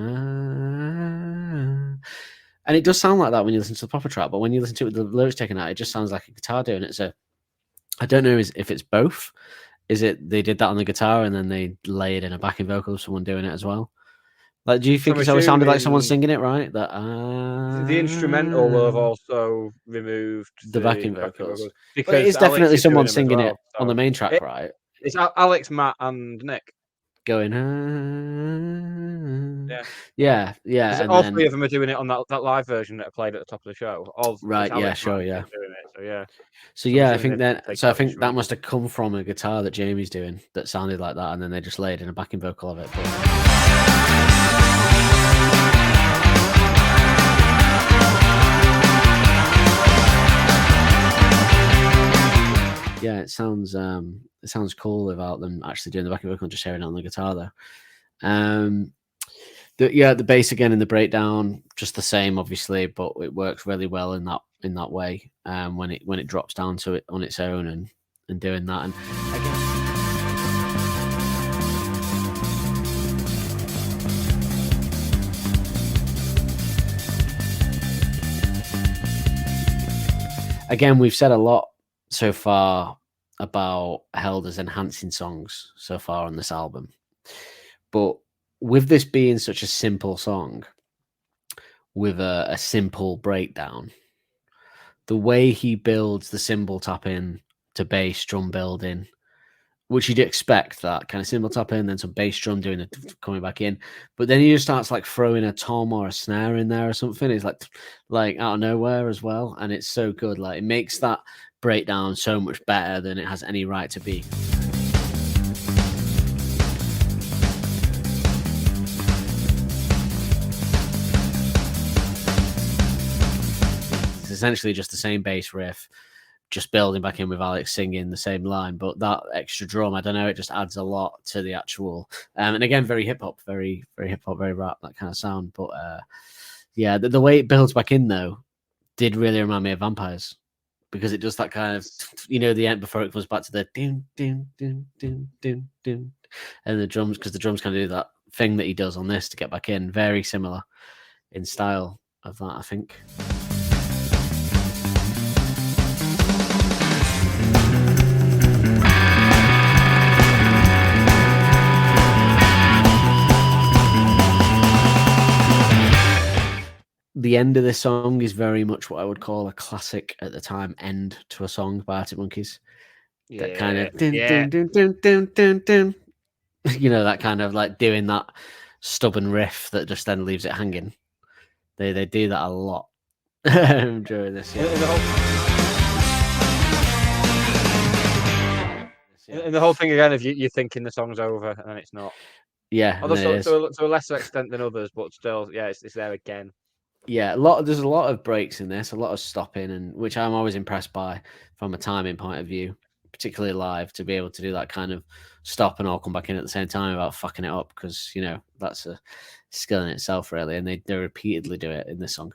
and it does sound like that when you listen to the proper track. But when you listen to it with the lyrics taken out, it just sounds like a guitar doing it. So I don't know if it's both. Is it they did that on the guitar and then they layered in a backing vocal of someone doing it as well? Like, do you think it always sounded like someone singing it, right? That the instrumental will have also removed the backing vocals. because but it's definitely someone singing it so on the main track, right? It's Alex, Matt, and Nick going. Yeah. All three of them are doing it on that live version that I played at the top of the show. Right? Yeah, sure. Yeah. Doing it, so yeah. So yeah, I think that must have come from a guitar that Jamie's doing that sounded like that, and then they just laid in a backing vocal of it. Yeah, it sounds cool without them actually doing the backing vocal and just hearing it on the guitar though. The bass again in the breakdown, just the same, obviously, but it works really well in that way. When it drops down to it on its own and doing that, and again, we've said a lot so far about Helder's enhancing songs so far on this album, but with this being such a simple song with a simple breakdown, the way he builds the cymbal tapping to bass drum building, which you'd expect, that kind of cymbal tapping, then some bass drum doing it coming back in, but then he just starts like throwing a tom or a snare in there or something. It's like out of nowhere as well, and it's so good. Like, it makes that breakdown so much better than it has any right to be. It's essentially just the same bass riff, just building back in with Alex singing the same line, but that extra drum, I don't know, it just adds a lot to the actual. And again, very hip hop, very hip hop, very rap, that kind of sound. But yeah, the way it builds back in though did really remind me of Vampires, because it does that kind of, the end before it goes back to the doom doom doom doom doom doom, and the drums, because the drums kind of do that thing that he does on this to get back in. Very similar in style of that, I think. The end of this song is very much what I would call a classic at the time end to a song by Arctic Monkeys. Yeah, that kind of dun, dun, dun, dun, dun, dun. That kind of like doing that stubborn riff that just then leaves it hanging. They do that a lot during this. And the whole thing again, if you're thinking the song's over and then it's not. Yeah, although to a lesser extent than others, but still, yeah, it's there again. Yeah, there's a lot of breaks in this, a lot of stopping, and which I'm always impressed by from a timing point of view, particularly live, to be able to do that kind of stop and all come back in at the same time without fucking it up, because that's a skill in itself, really, and they repeatedly do it in this song.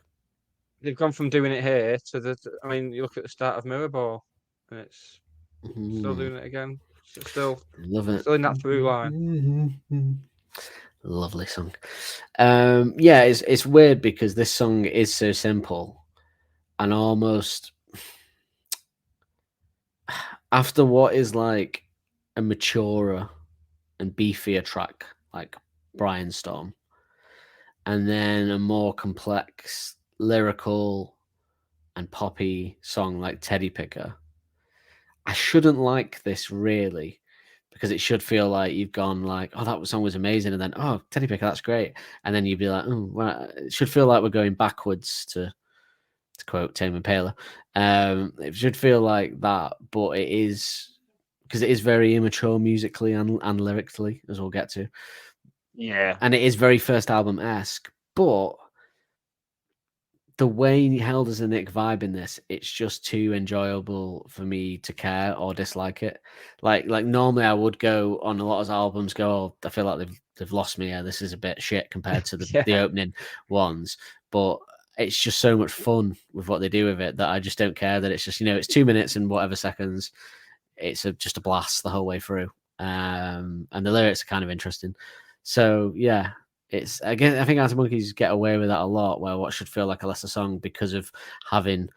They've gone from doing it here to you look at the start of Mirrorball, and it's still doing it again. Still loving it. Still in that through line. Lovely song. Yeah, it's weird because this song is so simple, and almost after what is like a maturer and beefier track like Brian Storm, and then a more complex lyrical and poppy song like Teddy Picker, I shouldn't like this really, because it should feel like you've gone like, oh, that song was amazing, and then oh, Teddy Picker, that's great, and then you'd be like, oh, well, it should feel like we're going backwards to quote Tame Impala. It should feel like that, but it is because it is very immature musically and lyrically, as we'll get to. Yeah, and it is very first album-esque, but the way Held as a Nick vibe in this, it's just too enjoyable for me to care or dislike it. Like normally I would go on a lot of albums, oh, I feel like they've lost me here. This is a bit shit compared to the opening ones. But it's just so much fun with what they do with it that I just don't care that it's just, it's 2 minutes and whatever seconds. It's just a blast the whole way through. And the lyrics are kind of interesting. So yeah. It's again, I think Arctic Monkeys get away with that a lot, where what should feel like a lesser song, because of having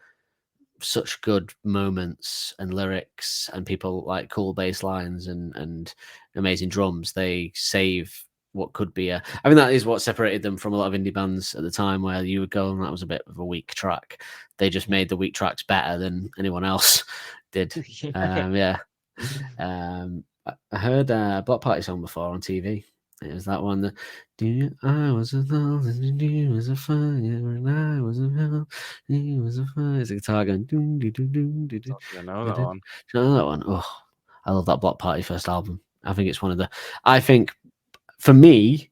such good moments and lyrics and people like cool bass lines and amazing drums, they save what could be I mean, that is what separated them from a lot of indie bands at the time, where you would go, and that was a bit of a weak track. They just made the weak tracks better than anyone else did. I heard a Block Party song before on TV. It was that one that I was a thousand, you was a fire, and I was a hell, he was a fire. It's a guitar going. I know that one. Do you know that one? Oh, I love that Block Party first album. I think it's one of the. I think for me,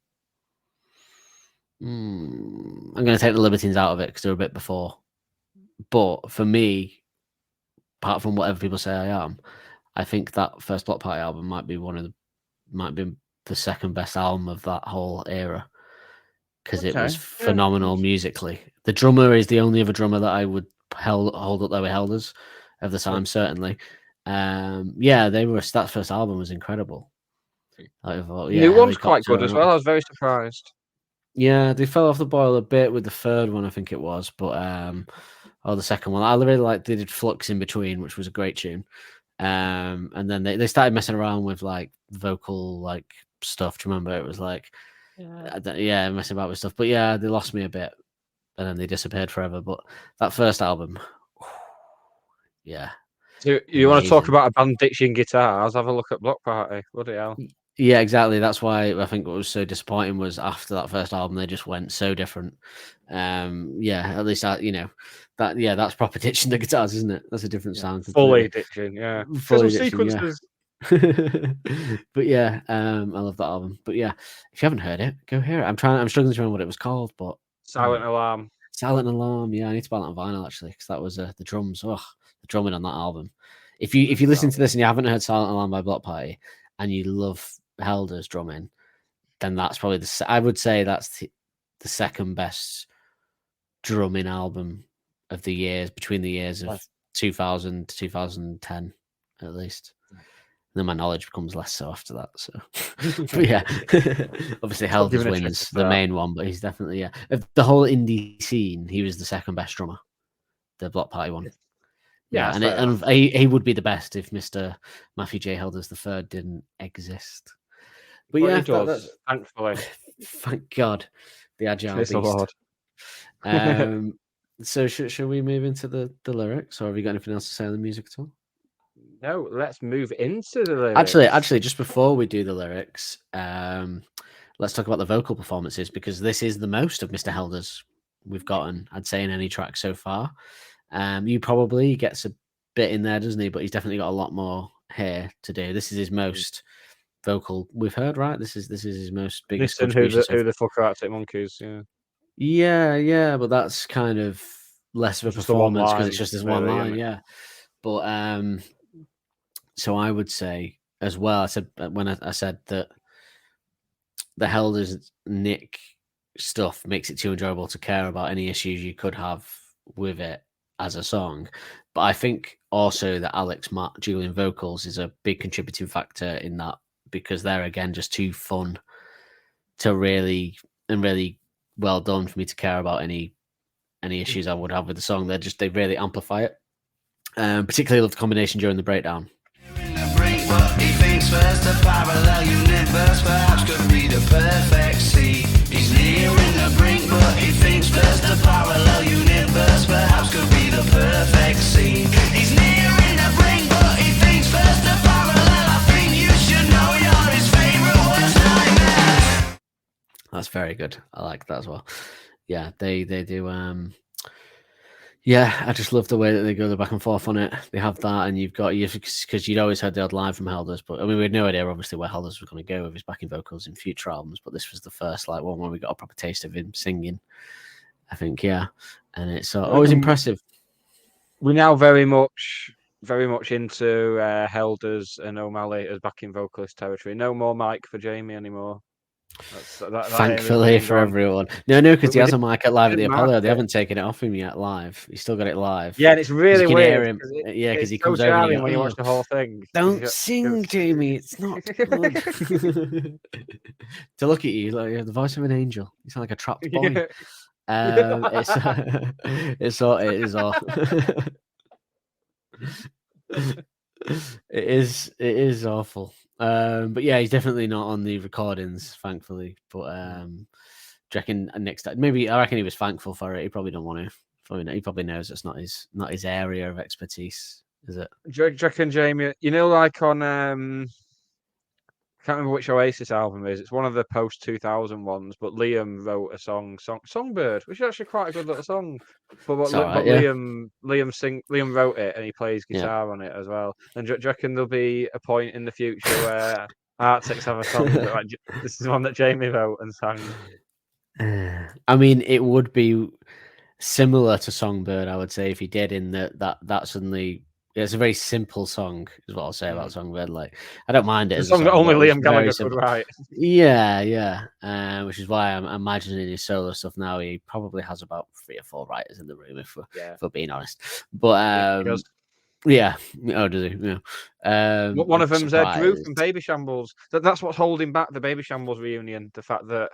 I'm going to take the Libertines out of it because they're a bit before. But for me, apart from whatever people say I am, I think that first Block Party album might be the second best album of that whole era, because it was phenomenal musically. The drummer is the only other drummer that I would hold up there with Helders of the time, certainly. That first album was incredible. New one's quite good as well. I was very surprised. Yeah, they fell off the boil a bit with the third one, I think it was, but the second one. I really liked. They did Flux in between, which was a great tune. And then they started messing around with like vocal like stuff. Do you remember? It was like messing about with stuff. But yeah, they lost me a bit, and then they disappeared forever. But that first album, yeah. So you want to talk about a band ditching guitars? Have a look at Block Party. Bloody hell. Yeah, exactly. That's why I think what was so disappointing was after that first album, they just went so different. At least that's proper ditching the guitars, isn't it? That's a different sound. Fully ditching, yeah. Fully ditching, sequences. Yeah. But yeah, I love that album. But yeah, if you haven't heard it, go hear it. I'm struggling to remember what it was called, but Silent Alarm. Silent Alarm. Yeah, I need to buy that on vinyl actually, because that was the drums. Oh, the drumming on that album. If you listen to this and you haven't heard Silent Alarm by Block Party and you love Helder's drumming, then that's probably I would say that's the second best drumming album of the years, between the years of 2000 to 2010 at least. And then my knowledge becomes less so after that. So, but yeah, obviously Helder's wins the main one, but he's definitely of the whole indie scene, he was the second best drummer, the Block Party one. Yeah, and he would be the best if Mr. Matthew J. Helders III didn't exist. But yeah, he does, thankfully. Thank God, the agile beast. Lord. So should we move into the lyrics, or have you got anything else to say on the music at all? No, let's move into the lyrics. Actually, just before we do the lyrics, let's talk about the vocal performances, because this is the most of Mr. Helders we've gotten, I'd say, in any track so far. He probably gets a bit in there, doesn't he? But he's definitely got a lot more here to do. This is his most vocal we've heard, right? This is his most biggest. Listen, who the fuck are Arctic Monkeys? Yeah, but that's kind of less of a performance because it's just this one line, yeah. But so I would say as well. I said when I said that the Helders Nick stuff makes it too enjoyable to care about any issues you could have with it as a song, but I think also that Alex, Matt, Julian vocals is a big contributing factor in that, because they're again just too fun to really well done for me to care about any issues I would have with the song. They really amplify it. Particularly love the combination during the breakdown. But he thinks first a parallel universe perhaps could be the perfect scene. He's nearing the brink, but he thinks first a parallel universe perhaps could be the perfect scene. He's nearing the brink, but he thinks first a parallel. I think you should know That's very good. I like that as well. Yeah, they do. Yeah, I just love the way that they go the back and forth on it. They have that, and because you'd always heard the odd line from Helders, but I mean, we had no idea obviously where Helders was going to go with his backing vocals in future albums. But this was the first one where we got a proper taste of him singing. I think, yeah, and it's always impressive. We're now very much into Helders and O'Malley as backing vocalist territory. No more Mike for Jamie anymore. Thankfully for everyone. No, because he has a mic live at the Apollo. They haven't taken it off him yet live. He's still got it live. Yeah, and it's really weird. Him, because he so comes over and when you watch the whole thing. Don't sing, Jamie. It's not good. To look at you, like you have the voice of an angel. You sound like a trapped boy. It is all. It is awful. But yeah, he's definitely not on the recordings, thankfully. But do you reckon next time? Maybe I reckon he was thankful for it. He probably don't want to. He probably knows it's not his area of expertise, is it? Do you reckon, Jamie? You know, like on I can't remember which Oasis album it is. It's one of the post 2000 ones, but Liam wrote a Songbird, which is actually quite a good little song. But Liam wrote it and he plays guitar on it as well. And do you reckon there'll be a point in the future where Arctics have a song that, like, this is one that Jamie wrote and sang? I mean, it would be similar to Songbird, I would say, if he did, in that suddenly. It's a very simple song, is what I'll say about Songbird. Like, I don't mind it. It's a song that only Liam Gallagher could write. Yeah. Which is why I'm imagining his solo stuff now. He probably has about 3 or 4 writers in the room, if we're being honest. But yeah. Oh, does he? Yeah. One of them's Drew from Baby Shambles. That's what's holding back the Baby Shambles reunion. The fact that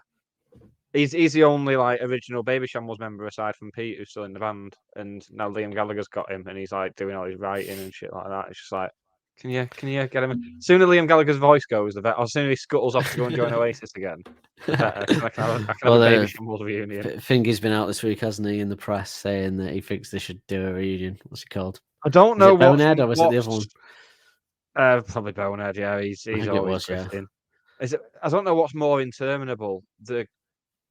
he's the only like original Baby Shambles member aside from Pete who's still in the band, and now Liam Gallagher's got him, and he's like doing all his writing and shit like that. It's just like, can you get him? Sooner Liam Gallagher's voice goes, the better. Or sooner he scuttles off to go and join Oasis again. I can have a Baby Shambles reunion. Fingy's been out this week, hasn't he, in the press saying that he thinks they should do a reunion. What's it called? I don't know. Bonehead, or was it the other one? Probably Bonehead. Yeah, he's always yeah. Is it? I don't know what's more interminable,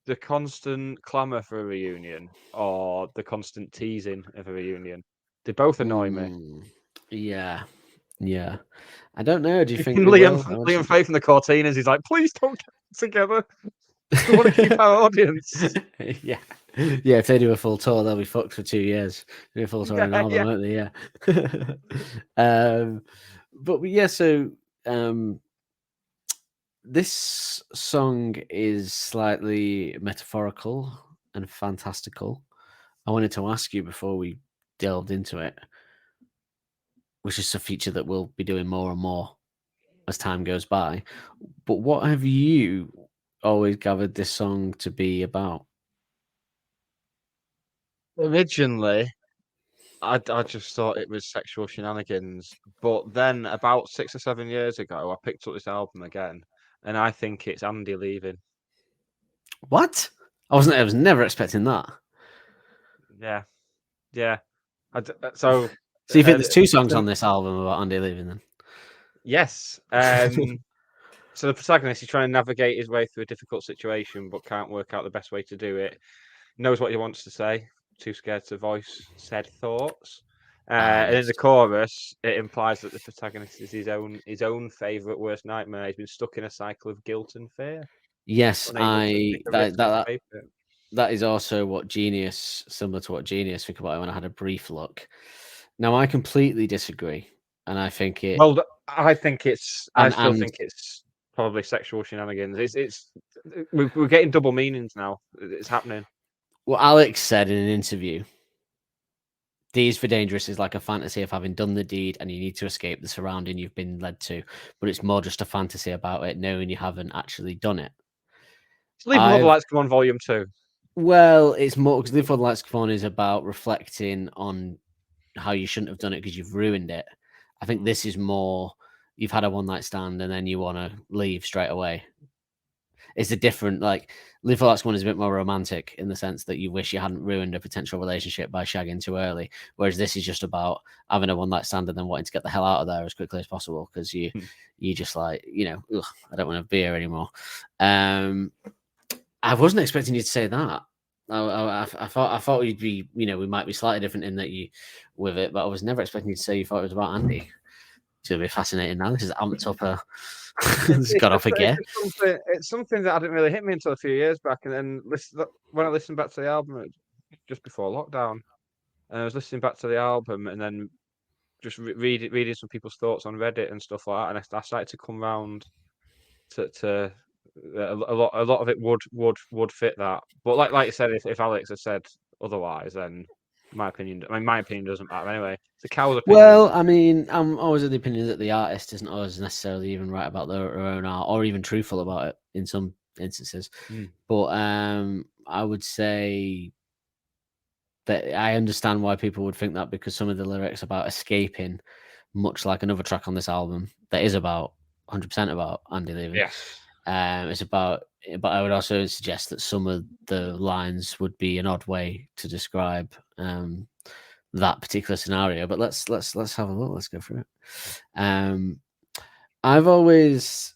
the constant clamour for a reunion or the constant teasing of a reunion. They both annoy me. Yeah. I don't know. Do you think Liam Faith and the Cortinas? He's like, please don't get together. We want to keep our audience. Yeah. If they do a full tour, they'll be fucked for 2 years. Do a full tour in an album, won't they? Yeah. But yeah, so this song is slightly metaphorical and fantastical. I wanted to ask you before we delved into it, which is a feature that we'll be doing more and more as time goes by. But what have you always gathered this song to be about? Originally, I just thought it was sexual shenanigans. But then about 6 or 7 years ago, I picked up this album again. And I think it's Andy leaving. What? I was never expecting that. Yeah. So you think there's 2 songs on this album about Andy leaving then? Yes. So the protagonist is trying to navigate his way through a difficult situation, but can't work out the best way to do it. Knows what he wants to say. Too scared to voice said thoughts. And in the chorus, it implies that the protagonist is his own favourite worst nightmare. He's been stuck in a cycle of guilt and fear. Yes, that is also what Genius, similar to what Genius think about it when I had a brief look. Now, I completely disagree, and I think it. Well, I think it's. I still think it's probably sexual shenanigans. We're getting double meanings now. It's happening. Well, Alex said in an interview, D's for Dangerous is like a fantasy of having done the deed and you need to escape the surrounding you've been led to, but it's more just a fantasy about it knowing you haven't actually done it. Leave Before the Lights Come On Volume 2. Well, it's more because Leave Before the Lights Come On is about reflecting on how you shouldn't have done it because you've ruined it. I think this is more you've had a one-night stand and then you want to leave straight away. It's a different, like, Leave Before the Lights Come On is a bit more romantic in the sense that you wish you hadn't ruined a potential relationship by shagging too early. Whereas this is just about having a one-night stand and then wanting to get the hell out of there as quickly as possible because you just like, I don't want to be here anymore. I wasn't expecting you to say that. I thought you'd be, we might be slightly different in that you with it, but I was never expecting you to say you thought it was about Andy. It's gonna be fascinating now. This is amped up. It's got off a gear. It's something that hadn't really hit me until a few years back, and then when I listened back to the album, it was just before lockdown, and I was listening back to the album, and then just reading some people's thoughts on Reddit and stuff like that, and I started to come round to a lot of it would fit that. But like you said, if Alex had said otherwise, then my opinion doesn't matter anyway. It's a cow's opinion. Well, I mean, I'm always of the opinion that the artist isn't always necessarily even right about their own art, or even truthful about it in some instances. But I would say that I understand why people would think that, because some of the lyrics about escaping, much like another track on this album that is about 100% about Andy leaving. Yes. It's about, but I would also suggest that some of the lines would be an odd way to describe that particular scenario. But let's have a look. Let's go through it. I've always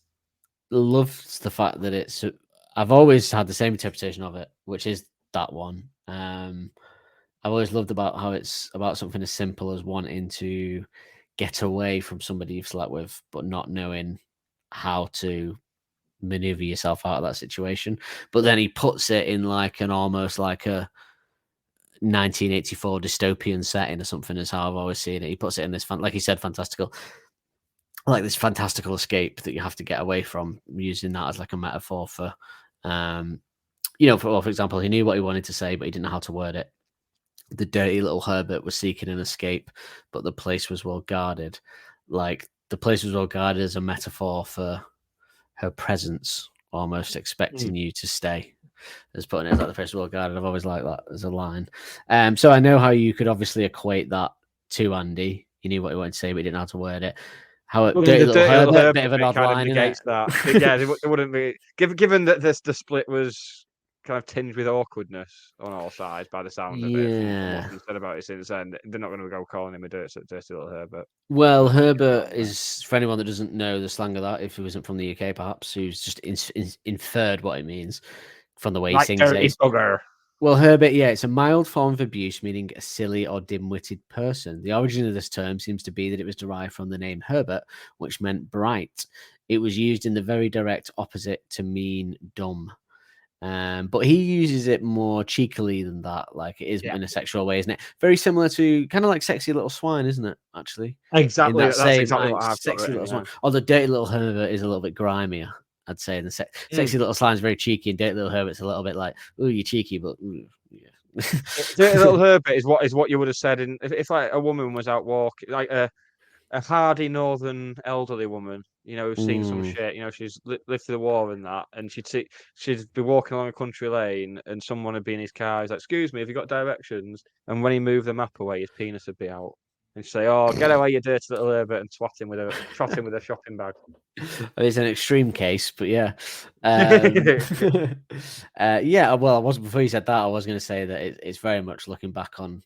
loved the fact that I've always had the same interpretation of it, which is that one. I've always loved about how it's about something as simple as wanting to get away from somebody you've slept with, but not knowing how to maneuver yourself out of that situation. But then he puts it in like an almost like a 1984 dystopian setting or something, is how I've always seen it. He puts it in this, like he said, fantastical, like this fantastical escape that you have to get away from, using that as like a metaphor for, for example, he knew what he wanted to say, but he didn't know how to word it. The dirty little Herbert was seeking an escape, but the place was well guarded. Like the place was well guarded as a metaphor for her presence, almost expecting you to stay. As putting it like the place was well guarded. I've always liked that as a line. So I know how you could obviously equate that to Andy. He knew what he wanted to say, but he didn't know how to word it. How dirty little Herbert, bit of an odd line, negates that. Yeah, it wouldn't be given that the split was kind of tinged with awkwardness on all sides by the sound of it. From what's been said about it since then, they're not going to go calling him a dirty little Herbert. Well, Herbert is, for anyone that doesn't know the slang of that, if he wasn't from the UK, perhaps, who's just inferred what it means from the way he sings it. Bugger. Well, Herbert, yeah, it's a mild form of abuse, meaning a silly or dim-witted person. The origin of this term seems to be that it was derived from the name Herbert, which meant bright. It was used in the very direct opposite to mean dumb. But he uses it more cheekily than that, like it is in a sexual way, isn't it? Very similar to kind of like Sexy Little Swine, isn't it? Actually, exactly. That's exactly what I've Sexy Little Swine. Or the Dirty Little Herbert is a little bit grimier, I'd say. The Sexy Little Swine is very cheeky, and Dirty Little Herbert's a little bit like, "Ooh, you're cheeky," but yeah. Dirty Little Herbert is what you would have said if like a woman was out walking, like a hardy northern elderly woman, who's seen some shit, she's lived through the war and that, and she'd be walking along a country lane and someone would be in his car. He's like, "Excuse me, have you got directions?" And when he moved the map away, his penis would be out. And she'd say, "Oh, get away, you dirty little Herbert," and trot him with a shopping bag. It's an extreme case, but yeah. Yeah, well, before you said that, I was going to say that it's very much looking back on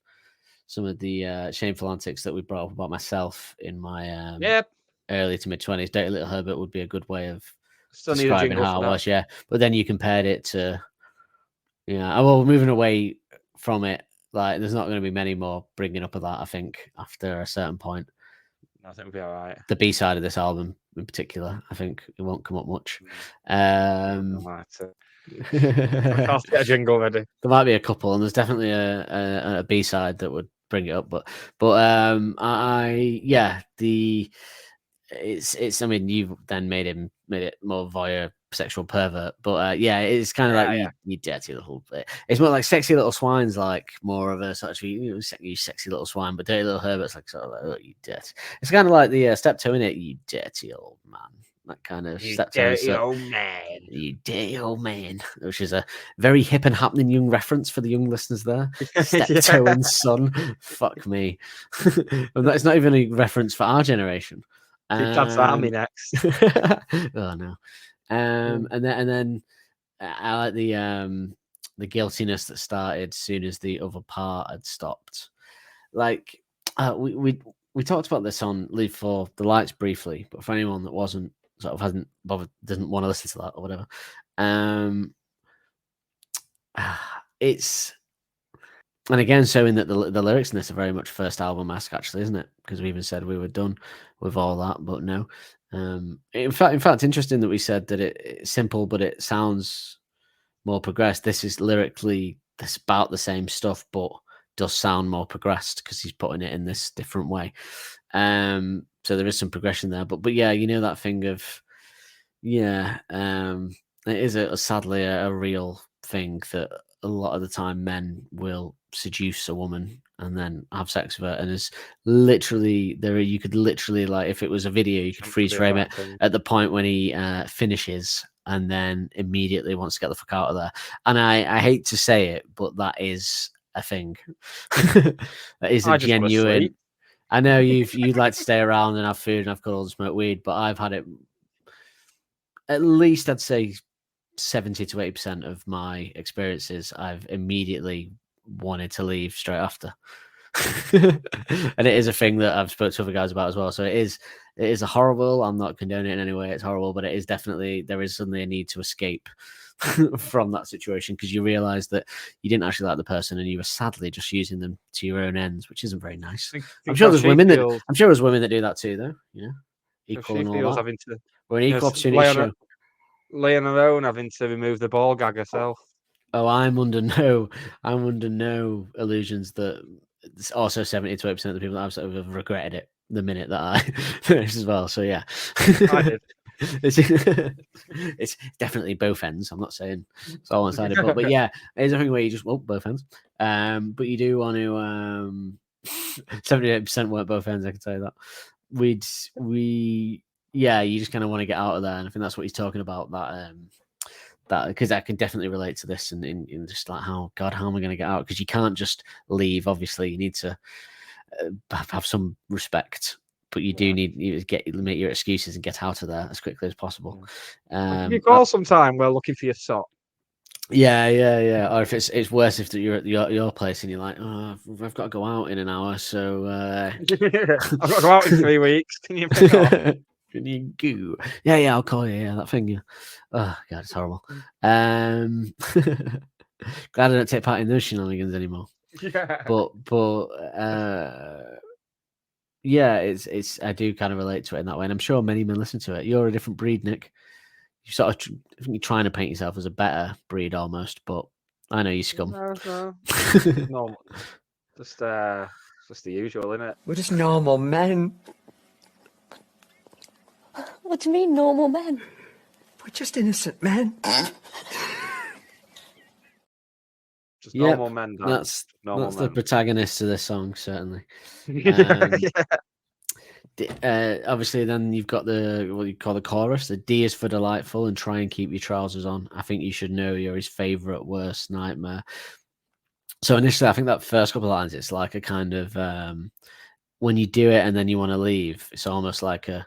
some of the shameful antics that we brought up about myself in my early to mid-20s. Dirty Little Herbert would be a good way of describing how I was, yeah. But then you compared it to, well, moving away from it, like there's not going to be many more bringing up of that, I think, after a certain point. I think we'll be all right. The B-side of this album in particular, I think it won't come up much. I'll get a jingle ready. There might be a couple, and there's definitely a B-side that would bring it up, but it's I mean, you've then made it more voyeur sexual pervert, but it's kind of like you dirty little bit. It's more like Sexy Little Swine's like more of a sort of you sexy little swine, but Dirty Little Herbert's like sort of like, oh, you dirty. It's kind of like the Steptoe in it, you dirty old man. That kind of dirty old man. You dirty old man, which is a very hip and happening young reference for the young listeners there. Steptoe and Son. Fuck me. It's not even a reference for our generation. That's Army next. Oh no. And then I like the guiltiness that started as soon as the other part had stopped. Like we talked about this on Leave for the Lights briefly, but for anyone that hasn't bothered, doesn't want to listen to that or whatever. it's, and again, showing that the lyrics in this are very much first album-esque, actually, isn't it? Because we even said we were done with all that, but no. In fact, interesting that we said that it's simple, but it sounds more progressed. This is lyrically, this about the same stuff, but does sound more progressed because he's putting it in this different way. So there is some progression there, but yeah, you know that thing of, yeah, it is sadly a real thing that a lot of the time men will seduce a woman and then have sex with her, and it's literally there. You could literally, like, if it was a video, you could freeze frame it at the point when he finishes and then immediately wants to get the fuck out of there. And I hate to say it, but that is a thing. That is a genuine. I know you'd like to stay around and have food and have cuddles and smoke weed, but I've had it. At least I'd say 70 to 80% of my experiences, I've immediately wanted to leave straight after. And it is a thing that I've spoken to other guys about as well. So it is a horrible. I'm not condoning it in any way. It's horrible, but it is definitely, there is suddenly a need to escape from that situation because you realize that you didn't actually like the person and you were sadly just using them to your own ends, which isn't very nice. I'm sure there's women that do that too, though. You know, equal and all that. We're an equal opportunity show. Laying her own, having to remove the ball gag herself. Oh, I'm under no illusions that also 70 to 80% of the people that I've sort of have regretted it the minute that I finished as well. So yeah, I did. It's definitely both ends. I'm not saying it's all one-sided, but yeah, there's a thing where you just both ends. But you do want to 78% weren't both ends. I can tell you that. Yeah, you just kind of want to get out of there, and I think that's what he's talking about. That because I can definitely relate to this, and in just like how am I going to get out? Because you can't just leave. Obviously, you need to have some respect, but you do need to make your excuses and get out of there as quickly as possible. You call sometime while looking for your sock. Yeah. Or if it's worse if you're at your place and you're like, oh, I've got to go out in an hour, so I've got to go out in 3 weeks. Can you pick up? Can you go? Yeah, I'll call you. Yeah, that thing. Yeah. Oh god, it's horrible. Glad I don't take part in those shenanigans anymore. Yeah. But yeah, it's I do kind of relate to it in that way, and I'm sure many men listen to it. You're a different breed, Nick. You sort of I think you're trying to paint yourself as a better breed almost, but I know you scum. No, just the usual, isn't it? We're just normal men. What do you mean, normal men? We're just innocent men. Just normal men. That's the protagonist of this song, certainly. Obviously, then you've got what you call the chorus. The D is for delightful and try and keep your trousers on. I think you should know you're his favorite worst nightmare. So initially, I think that first couple of lines, it's like a kind of when you do it and then you want to leave. It's almost like a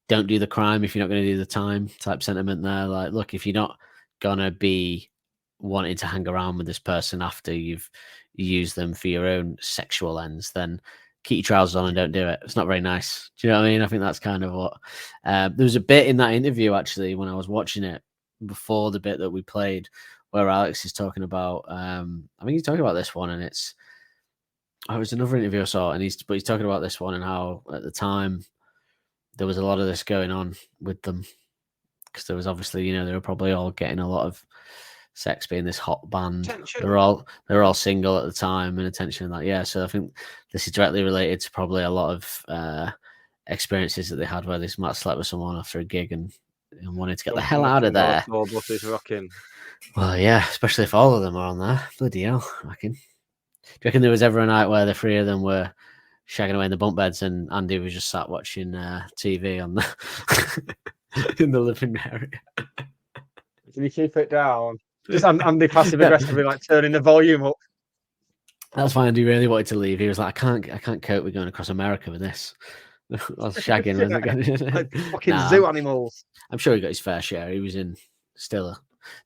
don't do the crime if you're not going to do the time type sentiment there. Like, look, if you're not going to be wanting to hang around with this person after you've used them for your own sexual ends, then keep your trousers on and don't do it. It's not very nice. Do you know what I mean? I think that's kind of what there was a bit in that interview actually when I was watching it before the bit that we played where Alex is talking about I think he's talking about this one, and it was another interview I saw, and he's talking about this one and how at the time there was a lot of this going on with them because there was obviously, they were probably all getting a lot of sex, being this hot band. They were all single at the time, and attention and that. Yeah, so I think this is directly related to probably a lot of experiences that they had where they might have slept with someone after a gig and wanted to get the hell out of there. Well, yeah, especially if all of them are on there. Bloody hell, I reckon. Do you reckon there was ever a night where the three of them were shagging away in the bunk beds and Andy was just sat watching TV on the in the living area? Can you keep it down? Just Andy passive aggressively like turning the volume up. That's why Andy really wanted to leave. He was like, I can't cope with going across America with this. I was shagging. Like fucking zoo animals. I'm sure he got his fair share. He was in still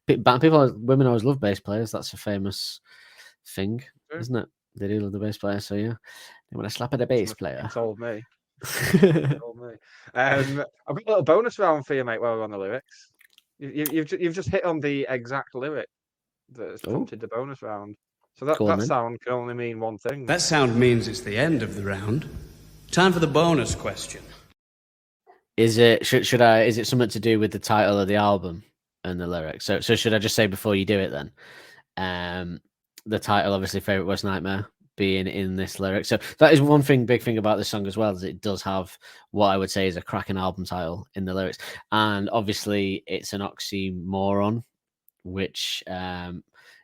women always love bass players. That's a famous thing, isn't it? They do love the bass player, so yeah. They want to slap at a bass player. Told me. I've got a little bonus round for you, mate, while we're on the lyrics. You've just hit on the exact lyric that has Oh. prompted the bonus round. So that, Go on that then. sound can only mean one thing. That sound means it's the end of the round. Time for the bonus question. Is it should I? Is it something to do with the title of the album and the lyrics? So should I just say before you do it then? The title, obviously, favorite worst nightmare, being in this lyric. So that is one big thing about this song as well, is it does have what I would say is a cracking album title in the lyrics, and obviously it's an oxymoron, which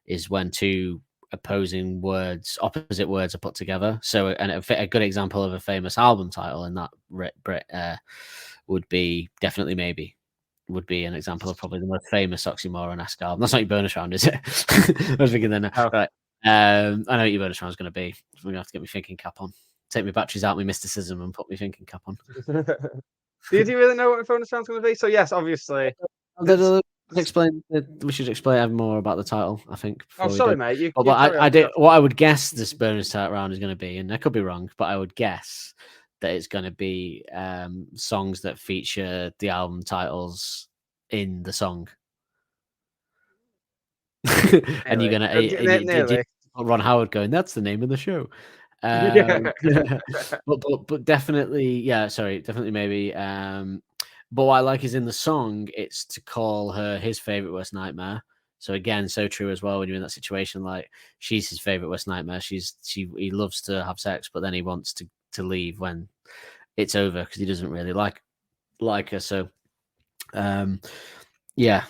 is when two opposing words, opposite words, are put together. So, and a good example of a famous album title in that would be Definitely Maybe. Would be an example of probably the most famous oxymoron-esque album. That's not your bonus round, is it? I was thinking then. Oh. Right. I know what your bonus round is going to be. We're going to have to get my thinking cap on. Take my batteries out, my mysticism, and put my thinking cap on. Do you really know what the bonus round's going to be? So yes, obviously. Explain. We should explain more about the title, I think. Oh, sorry, mate. You But carry I on. did. What I would guess this bonus round is going to be, and I could be wrong, but I would guess that it's going to be songs that feature the album titles in the song. And you're gonna Nearly. Ron Howard going, that's the name of the show. But definitely, yeah, sorry, definitely maybe. But what I like is in the song, it's to call her his favorite worst nightmare. So again, so true as well when you're in that situation. Like, she's his favorite worst nightmare. He loves to have sex, but then he wants to leave when it's over because he doesn't really like her. So, yeah,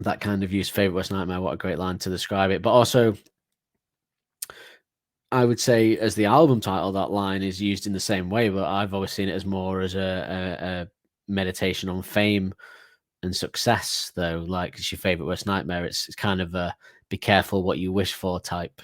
that kind of use, favorite worst nightmare. What a great line to describe it. But also, I would say as the album title, that line is used in the same way, but I've always seen it as more as a meditation on fame and success, though. Like, it's your favorite worst nightmare. It's kind of a be careful what you wish for type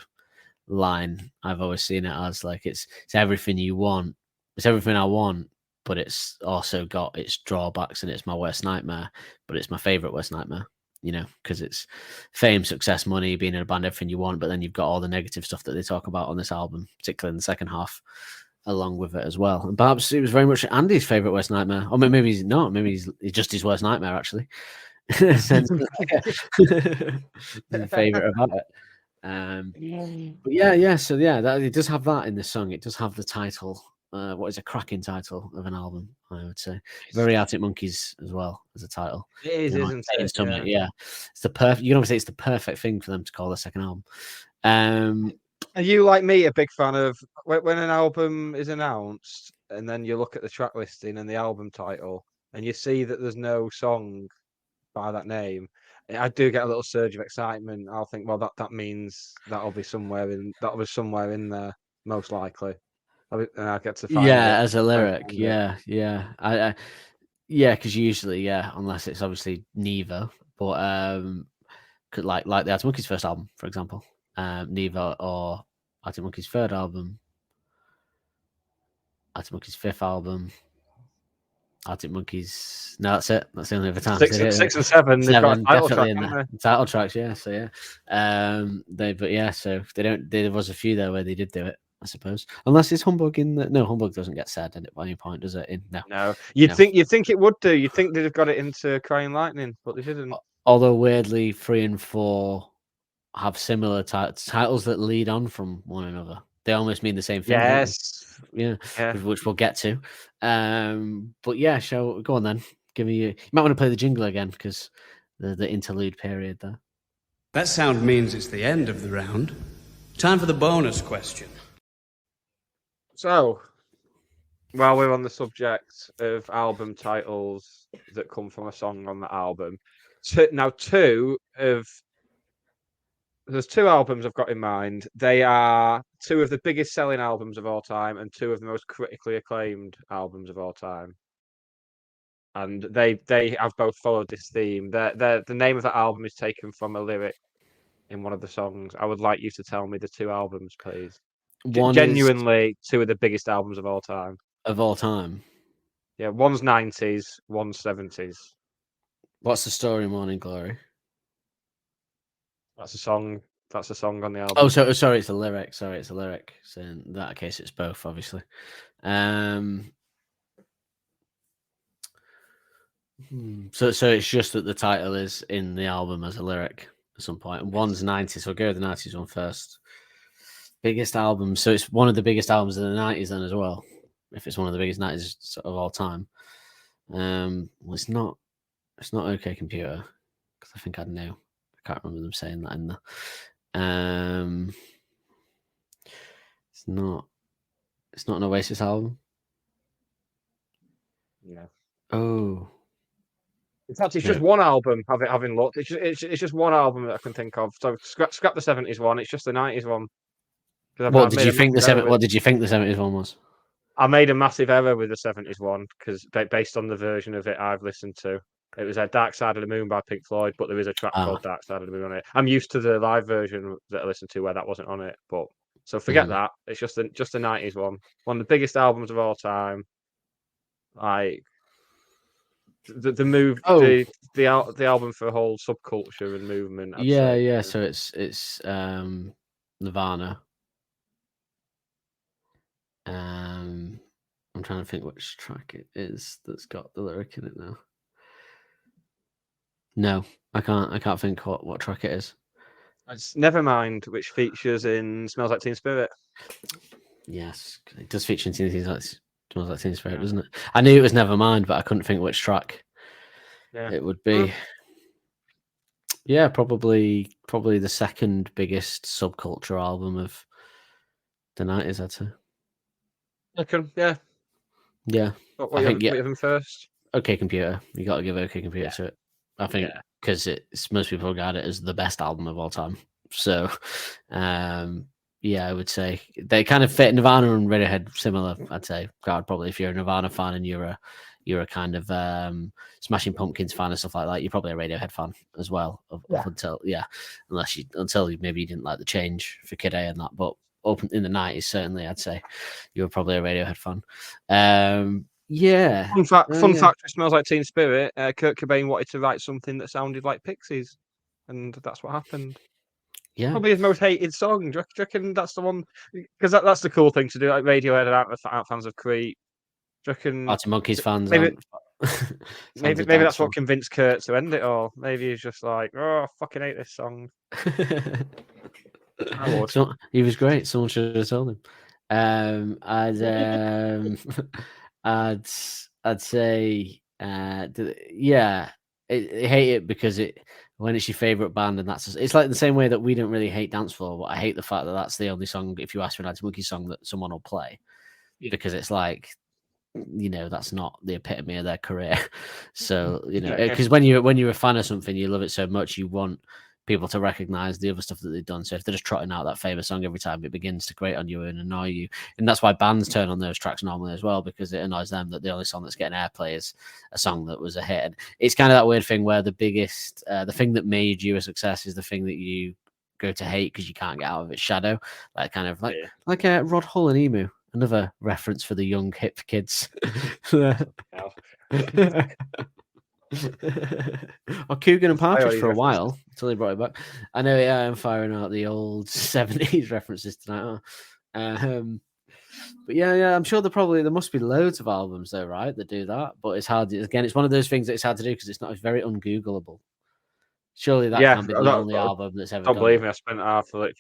line. I've always seen it as like it's everything you want. It's everything I want, but it's also got its drawbacks, and it's my worst nightmare, but it's my favorite worst nightmare. You know, because it's fame, success, money, being in a band, everything you want, but then you've got all the negative stuff that they talk about on this album, particularly in the second half, along with it as well. And perhaps it was very much Andy's favorite worst nightmare, or maybe he's not. Maybe he's just his worst nightmare, actually. Favorite about it. But yeah. So yeah, it does have that in this song. It does have the title. What is a cracking title of an album? I would say very Arctic Monkeys as well as a title. It is, isn't it? Yeah, it's the perfect. You can always say it's the perfect thing for them to call their second album. Are you like me a big fan of when an album is announced and then you look at the track listing and the album title and you see that there's no song by that name? I do get a little surge of excitement. I'll think, well, that means that'll be somewhere in there, most likely. And I get to find it as a lyric. Yeah. Because usually, unless it's obviously neither, but could like the Arctic Monkeys' first album, for example, neither, or Arctic Monkeys' third album, Arctic Monkeys' fifth album, Arctic Monkeys. No, that's it. That's the only other time. 6 and 7. They've got a title track, in there. Title tracks, yeah. So yeah. So they don't. There was a few there where they did do it, I suppose. Unless it's Humbug in the... No, Humbug doesn't get said at any point, does it? No. You'd think it would do. You'd think they'd have got it into Crying Lightning, but they didn't. Although weirdly, 3 and 4 have similar titles that lead on from one another. They almost mean the same thing. Yes. Yeah. Which we'll get to. But yeah, go on then. Give me you might want to play the jingle again because the interlude period there. That sound means it's the end of the round. Time for the bonus question. So, while we're on the subject of album titles that come from a song on the album, there's 2 albums I've got in mind. They are 2 of the biggest selling albums of all time and 2 of the most critically acclaimed albums of all time. And they have both followed this theme. The name of the album is taken from a lyric in one of the songs. I would like you to tell me the 2 albums, please. Genuinely 2 of the biggest albums of all time. Of all time? Yeah, one's 90s, one's 70s. What's the story, Morning Glory? That's a song on the album. Oh, sorry, it's a lyric. So in that case, it's both, obviously. So it's just that the title is in the album as a lyric. at some point, and one's 90s. So we'll go with the 90s one first. Biggest album. So it's one of the biggest albums of the 90s then as well. If it's one of the biggest 90s of all time. Well, it's not OK Computer, because I think I know. I can't remember them saying that in the. It's not an Oasis album. Yeah. Oh. In fact, it's just one album. Having looked, it's just one album that I can think of. So scrap the 70s one. It's just the 90s one. What did you think the 70s one was? I made a massive error with the 70s one because based on the version of it I've listened to, it was a Dark Side of the Moon by Pink Floyd, but there is a track called Dark Side of the Moon on it. I'm used to the live version that I listened to where that wasn't on it, but so forget that. It's just the 90s one of the biggest albums of all time. Like the move, the album for a whole subculture and movement. I'd say. Yeah. So it's Nirvana. I'm trying to think which track it is that's got the lyric in it now. No, I can't think what track it is. It's Nevermind, which features in Smells Like Teen Spirit. Yes, it does feature in Smells Like Teen Spirit, doesn't it? I knew it was Nevermind, but I couldn't think which track it would be. Yeah, probably the second biggest subculture album of the 90s, I'd say. Yeah. What you give them first? OK Computer. You got to give OK Computer to it. I think because most people regard it as the best album of all time. So, I would say they kind of fit. Nirvana and Radiohead similar. I'd say. God, probably if you're a Nirvana fan and you're a kind of Smashing Pumpkins fan and stuff like that, you're probably a Radiohead fan as well. Until maybe you didn't like the change for Kid A and that, but up in the 90s, certainly, I'd say you were probably a Radiohead fan. Fun fact for Smells Like Teen Spirit, Kurt Cobain wanted to write something that sounded like Pixies, and that's what happened. Yeah, probably his most hated song. Do you reckon that's the one? Because that's the cool thing to do. Like Radiohead aren't fans of Creep. Do you reckon Arctic Monkeys fans? Maybe that's what convinced Kurt to end it all. Maybe he's just like, oh, I fucking hate this song. So, he was great. Someone should have told him. I'd say, I hate it because when it's your favorite band and it's like the same way that we don't really hate Dance Floor, but I hate the fact that that's the only song, if you ask for an Arctic Monkeys song, that someone will play because it's like, that's not the epitome of their career. So because when you're a fan of something, you love it so much, you want people to recognize the other stuff that they've done. So if they're just trotting out that famous song every time, it begins to grate on you and annoy you. And that's why bands turn on those tracks normally as well, because it annoys them that the only song that's getting airplay is a song that was a hit. And it's kind of that weird thing where the biggest, the thing that made you a success is the thing that you go to hate because you can't get out of its shadow. Like kind of like Rod Hull and Emu. Another reference for the young hip kids. Or Coogan and Partridge for a while until they brought it back. I know, I'm firing out the old 70s references tonight. But I'm sure there must be loads of albums though, right, that do that. But it's hard. Again, it's one of those things that it's hard to do because it's very ungoogleable. Surely that can't be the only album that's ever. Don't believe me. I spent half of it.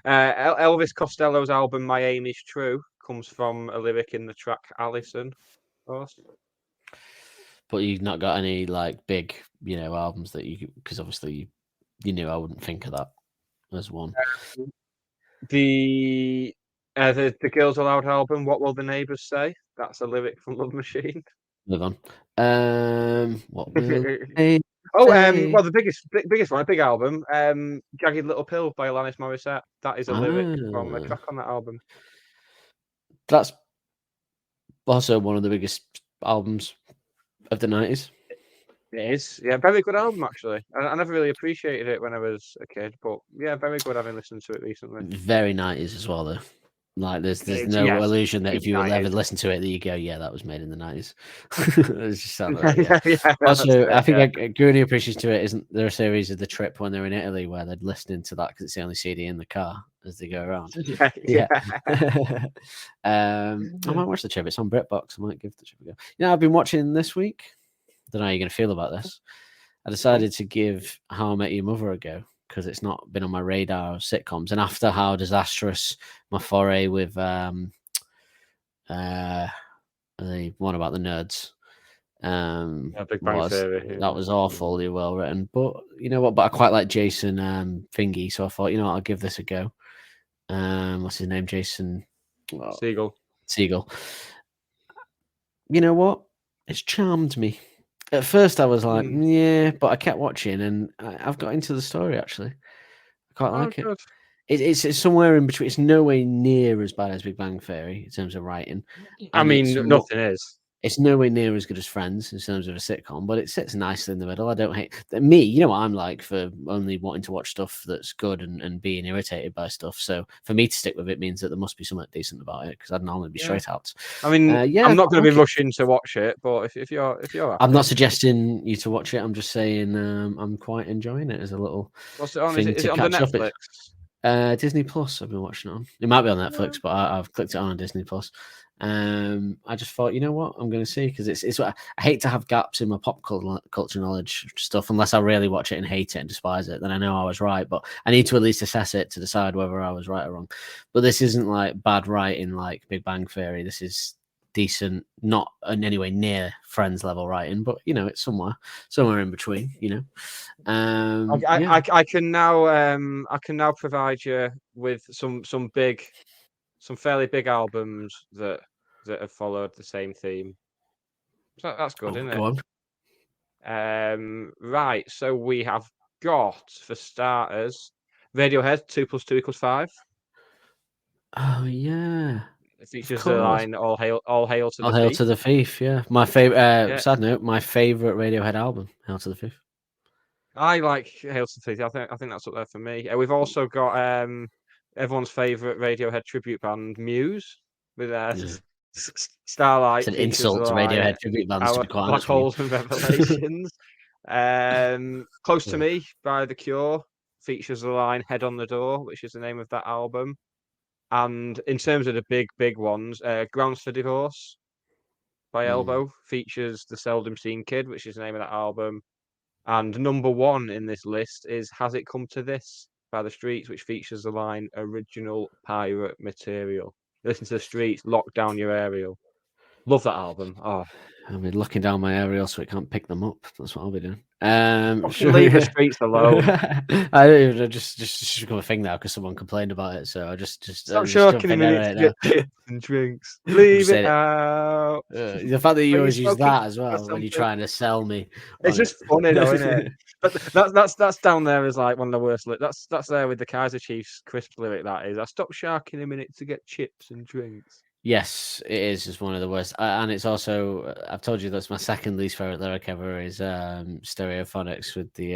Elvis Costello's album "My Aim Is True" comes from a lyric in the track "Allison." Of course. But you've not got any like big, albums that because obviously you knew I wouldn't think of that as one. The Girls Aloud album, "What Will the Neighbours Say?" That's a lyric from Love Machine. Move on. What will well, the biggest one, a big album, "Jagged Little Pill" by Alanis Morissette. That is a lyric from a track on that album. That's also one of the biggest albums of the 90s. It is, very good album actually. I never really appreciated it when I was a kid, but very good having listened to it recently. Very 90s as well, though. Like there's no illusion that if you ever listen to it, that you go, that was made in the 90s. It's just also, I think a really appreciation to it isn't there a series of The Trip when they're in Italy where they're listening to that because it's the only CD in the car as they go around. I might watch The Trip. It's on BritBox. I might give The Trip a go. I've been watching this week. I don't know how you're going to feel about this. I decided to give How I Met Your Mother a go because it's not been on my radar of sitcoms. And after how disastrous my foray with the one about the nerds Big Bang Theory. that was awfully well written. But you know what? But I quite like Jason Thingy, so I thought, you know what, I'll give this a go. What's his name? Jason Segel. You know what? It's charmed me. At first, I was like, yeah, but I kept watching, and I've got into the story. Actually, I quite like it. It's somewhere in between. It's nowhere near as bad as Big Bang Theory in terms of writing. I mean, nothing is. It's nowhere near as good as Friends in terms of a sitcom, but it sits nicely in the middle. I don't hate me. You know what I'm like for only wanting to watch stuff that's good and being irritated by stuff. So for me to stick with it means that there must be something decent about it, because I'd normally be straight out. I mean, I'm not going to be rushing to watch it, but if you're happy. I'm not suggesting you to watch it. I'm just saying I'm quite enjoying it as a little. What's it on? Thing Is to it on the catch up. Netflix? Disney Plus. I've been watching it on. It might be on Netflix, but I've clicked it on Disney Plus. I just thought, you know what, I'm going to see, because it's what I hate to have gaps in my pop culture knowledge stuff unless I really watch it and hate it and despise it. Then I know I was right, but I need to at least assess it to decide whether I was right or wrong. But this isn't like bad writing like Big Bang Theory. This is decent, not in any way near Friends level writing, but you know, it's somewhere in between. You know, I can now provide you with some fairly big albums that have followed the same theme. So that's good, isn't it? Go on. Right, so we have got, for starters, Radiohead 2 + 2 = 5. Oh yeah. It features the line "All hail to the All hail thief." to the thief. Yeah, my favorite. Sad note, my favorite Radiohead album, "Hail to the Thief." I like "Hail to the Thief." I think that's up there for me. We've also got everyone's favorite Radiohead tribute band, Muse, with Starlight. It's an insult to Radiohead tribute bands, to be quite honest. Black Holes and Revelations. Close to Me by The Cure features the line "Head on the Door," which is the name of that album. And in terms of the big ones, Grounds for Divorce by Elbow features The Seldom Seen Kid, which is the name of that album. And number one in this list is Has It Come to This by The Streets, which features the line "Original Pirate Material." Listen to The Streets, lock down your aerial. Love that album. Oh, I'll be looking down my aerial so it can't pick them up. That's what I'll be doing. Leave The Streets alone. I just become a thing now because someone complained about it. So I just stop shirking a minute to get chips and drinks. Leave it out. The fact that you always use that as well when you're trying to sell me. It's just funny though, isn't it? But that's down there as like one of the worst. That's there with the Kaiser Chiefs crisp lyric. That is, I stopped sharking a minute to get chips and drinks. Yes, it is just one of the worst, and it's also, I've told you that's my second least favorite lyric ever is Stereophonics with the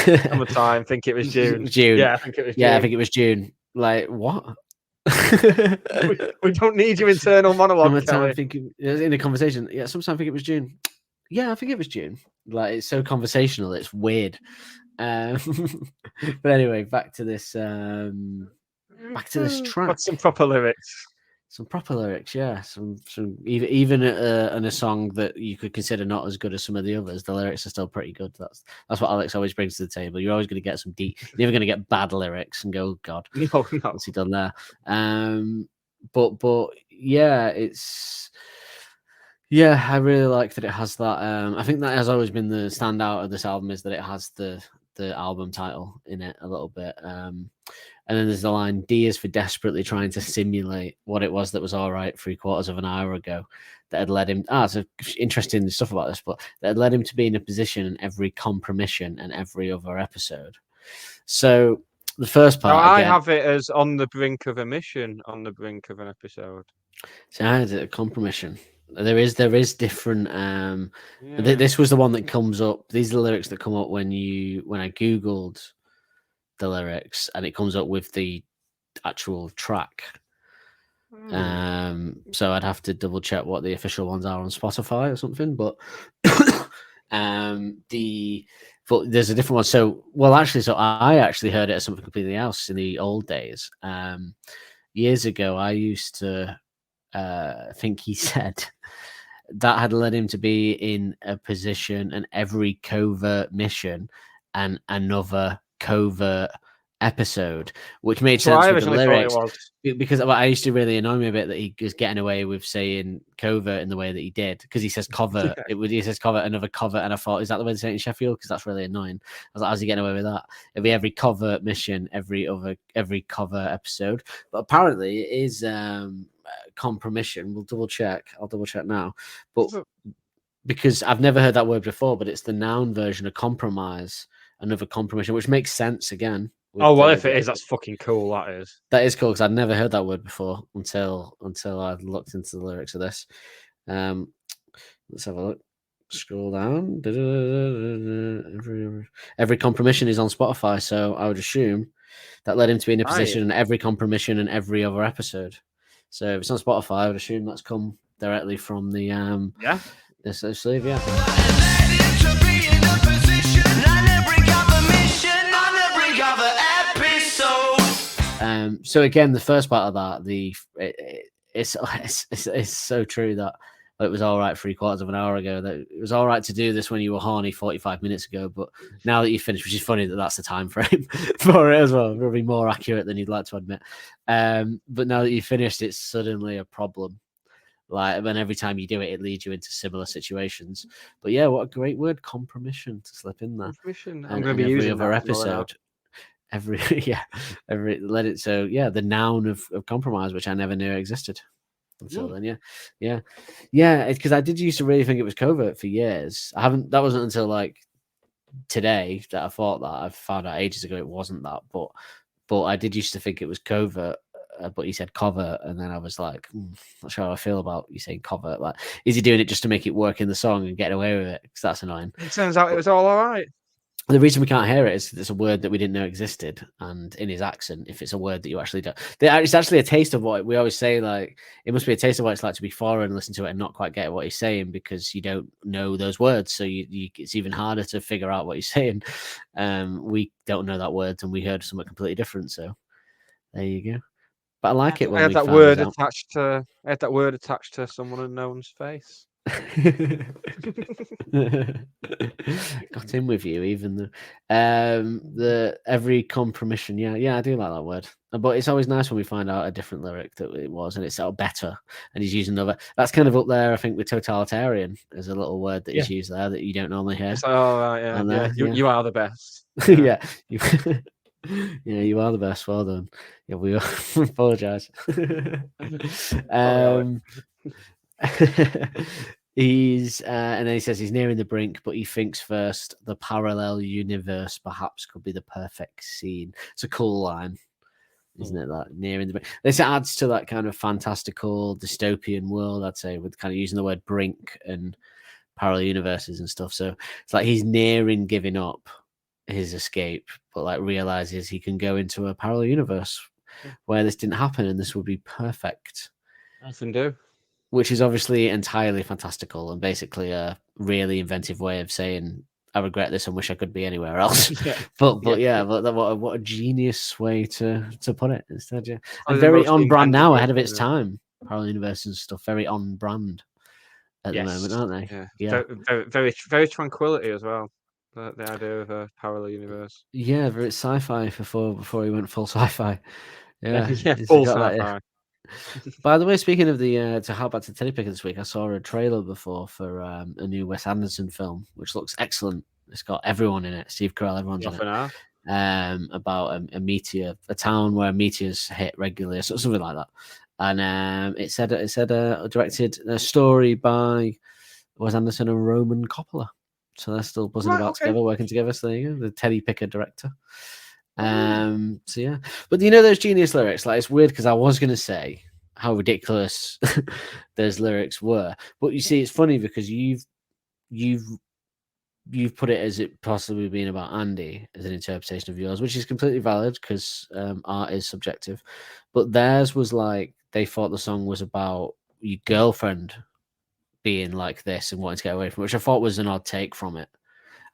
summertime. Think it was June. Yeah, I think it was June. Yeah, I think it was June. Like what? we don't need your internal monologue. In a conversation. Yeah, sometimes I think it was June. Yeah, I think it was June. Like it's so conversational, it's weird. But anyway, back to this. Back to this track. What's some proper lyrics? Some proper lyrics, yeah. Some even in a song that you could consider not as good as some of the others, the lyrics are still pretty good. That's what Alex always brings to the table. You're always going to get some deep. You're never going to get bad lyrics and go, oh, God, what's he done there? But yeah, I really like that it has that. I think that has always been the standout of this album is that it has the album title in it a little bit. And then there's the line, D is for desperately trying to simulate what it was that was all right 3/4 of an hour ago that had led him. It's interesting stuff about this, but that had led him to be in a position in every compromission and every other episode. So the first part. I have it as on the brink of a mission, on the brink of an episode. So I had a compromission. There is different. This was the one that comes up. These are the lyrics that come up when I Googled the lyrics, and it comes up with the actual track. So I'd have to double check what the official ones are on Spotify or something. But there's a different one. So I actually heard it as something completely else in the old days. Years ago, I used to think he said that had led him to be in a position and every covert mission another covert episode, which made So I sense with the originally thought it lyrics. was. Because I used to really annoy me a bit that he was getting away with saying covert in the way that he did, because he says covert. He says covert, another covert, and I thought, is that the way they say it in Sheffield? Because that's really annoying. I was like, how's he getting away with that? It'd be every covert mission, every covert episode. But apparently it is compromission. We'll double check. I'll double check now. But because I've never heard that word before, but it's the noun version of compromise, another compromission, which makes sense again. Oh, well, if it is, that's fucking cool. That is. That is cool, because I'd never heard that word before until I looked into the lyrics of this. Let's have a look. Scroll down. Every compromission is on Spotify, so I would assume that led him to be in a position in every compromission and every other episode. So if it's on Spotify, I would assume that's come directly from the this sleeve, yeah. So again, the first part of that, it's so true that it was all right 3/4 of an hour ago. That it was all right to do this when you were horny 45 minutes ago, but now that you finished, which is funny that that's the time frame for it as well, probably more accurate than you'd like to admit. But now that you finished, it's suddenly a problem. Like, and every time you do it, it leads you into similar situations. But yeah, what a great word, compromission, to slip in there. Compromission. I'm going to be using every other episode. The noun of compromise, which I never knew existed until then. Yeah. Because I did used to really think it was covert for years. That wasn't until like today that I thought that. I found out ages ago it wasn't that, but I did used to think it was covert. But he said covert, and then I was like, not sure how I feel about you saying covert. Like, is he doing it just to make it work in the song and get away with it? Because that's annoying. It turns out it was all right. The reason we can't hear it is it's a word that we didn't know existed, and in his accent, if it's a word that you actually don't, it's actually a taste of what we always say. Like, it must be a taste of what it's like to be foreign and listen to it and not quite get what he's saying because you don't know those words. So it's even harder to figure out what he's saying. We don't know that word, and we heard something completely different. So there you go. But I like it when I had that word attached to someone unknown's face. Got in with you, even the every compromission. Yeah, I do like that word. But it's always nice when we find out a different lyric that it was, and it's better. And he's using another. That's kind of up there, I think, with totalitarian as a little word that he's used there that you don't normally hear. It's like, oh, right, yeah. You are the best. Yeah. Yeah, you are the best. Well done. Yeah, we apologize. He's and then he says he's nearing the brink, but he thinks first the parallel universe perhaps could be the perfect scene. It's a cool line, isn't it? That nearing the brink. This adds to that kind of fantastical dystopian world, I'd say, with kind of using the word brink and parallel universes and stuff. So it's like he's nearing giving up his escape, but like realizes he can go into a parallel universe where this didn't happen, and this would be perfect. Often do. Which is obviously entirely fantastical and basically a really inventive way of saying I regret this and wish I could be anywhere else. But what a genius way to put it instead. Yeah, and very on brand now, ahead of its time. Parallel universe and stuff, very on brand at the moment, aren't they? Yeah. Very, very tranquility as well. The idea of a parallel universe. Yeah, very sci-fi before he went full sci-fi. Yeah, full sci-fi. By the way, speaking of the to hop back to Teddy Picker this week, I saw a trailer before for a new Wes Anderson film, which looks excellent. It's got everyone in it. Steve Carell, everyone's in it. About a meteor, a town where meteors hit regularly, or something like that. And it said directed a story by Wes Anderson and Roman Coppola. So they're still buzzing about together, working together. So there you go, the Teddy Picker director. So yeah, but you know those genius lyrics, like it's weird because I was going to say how ridiculous those lyrics were, but you see, it's funny because you've put it as it possibly being about Andy as an interpretation of yours, which is completely valid because art is subjective, but theirs was like they thought the song was about your girlfriend being like this and wanting to get away from it, which I thought was an odd take from it.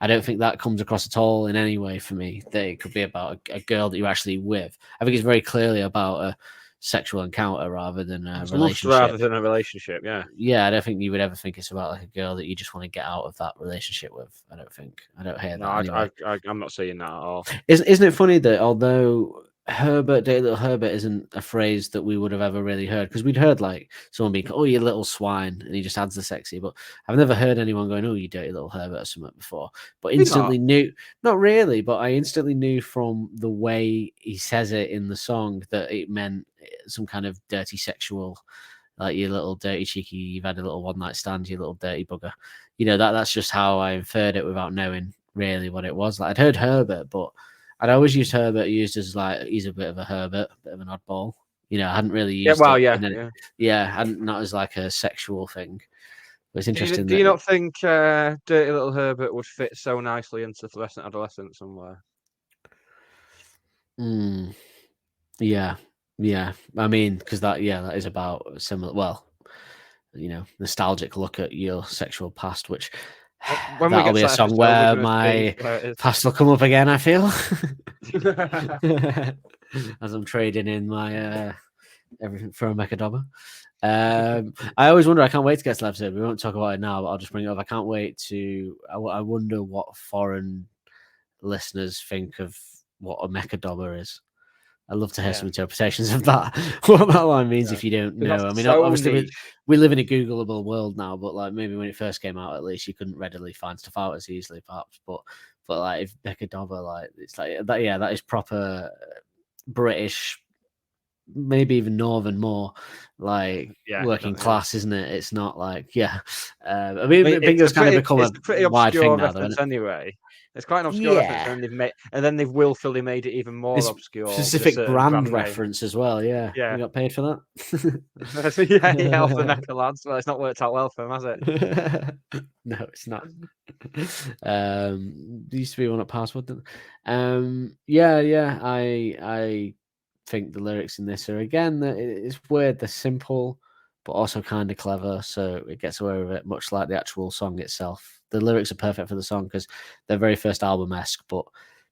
I don't think that comes across at all in any way for me. That it could be about a girl that you're actually with. I think it's very clearly about sexual encounter rather than a It's lust relationship. rather than a relationship. Yeah. Yeah, I don't think you would ever think it's about like a girl that you just want to get out of that relationship with. I don't think. I don't hear No, that anyway. I'm not seeing that at all. Isn't it funny that although Herbert, Dirty Little Herbert, isn't a phrase that we would have ever really heard, because we'd heard like someone being, "Oh, you little swine," and he just adds the sexy, but I've never heard anyone going, "Oh, you dirty little Herbert" or something before. But instantly knew, not really, but I instantly knew from the way he says it in the song that it meant some kind of dirty sexual, like you little dirty cheeky, you've had a little one night stand, you little dirty bugger. You know, that's just how I inferred it without knowing really what it was. Like I'd heard Herbert, but I'd always used Herbert used as like he's a bit of a Herbert, bit of an oddball. You know, I hadn't really used hadn't not as like a sexual thing. But it's interesting. Do you not think Dirty Little Herbert would fit so nicely into fluorescent adolescence somewhere? Yeah. I mean, because that is about similar. Well, you know, nostalgic look at your sexual past, which that'll be a song where my past will come up again. I feel as I'm trading in my everything for a Mechadobber. I always wonder. I can't wait to get to the episode. We won't talk about it now, but I'll just bring it up. I can't wait to. I wonder what foreign listeners think of what a Mechadobber is. I'd love to hear some interpretations of that. What that line means if you don't know. I mean, obviously we live in a Googleable world now, but like maybe when it first came out, at least you couldn't readily find stuff out as easily, perhaps. But like if Mechadobber, like it's like that. Yeah, that is proper British, maybe even Northern, more like working class, isn't it? It's not like I mean, I think it's kind of become a pretty wide obscure thing now, reference anyway. It's quite an obscure reference, and then they've willfully made it even more obscure. Specific brand reference as well. Yeah, you got paid for that. Off the neck of lads. Well, it's not worked out well for them, has it? No, it's not. There used to be one at Password. I think the lyrics in this are again. It's weird. They're simple, but also kind of clever. So it gets away with it, much like the actual song itself. The lyrics are perfect for the song because they're very first album-esque, but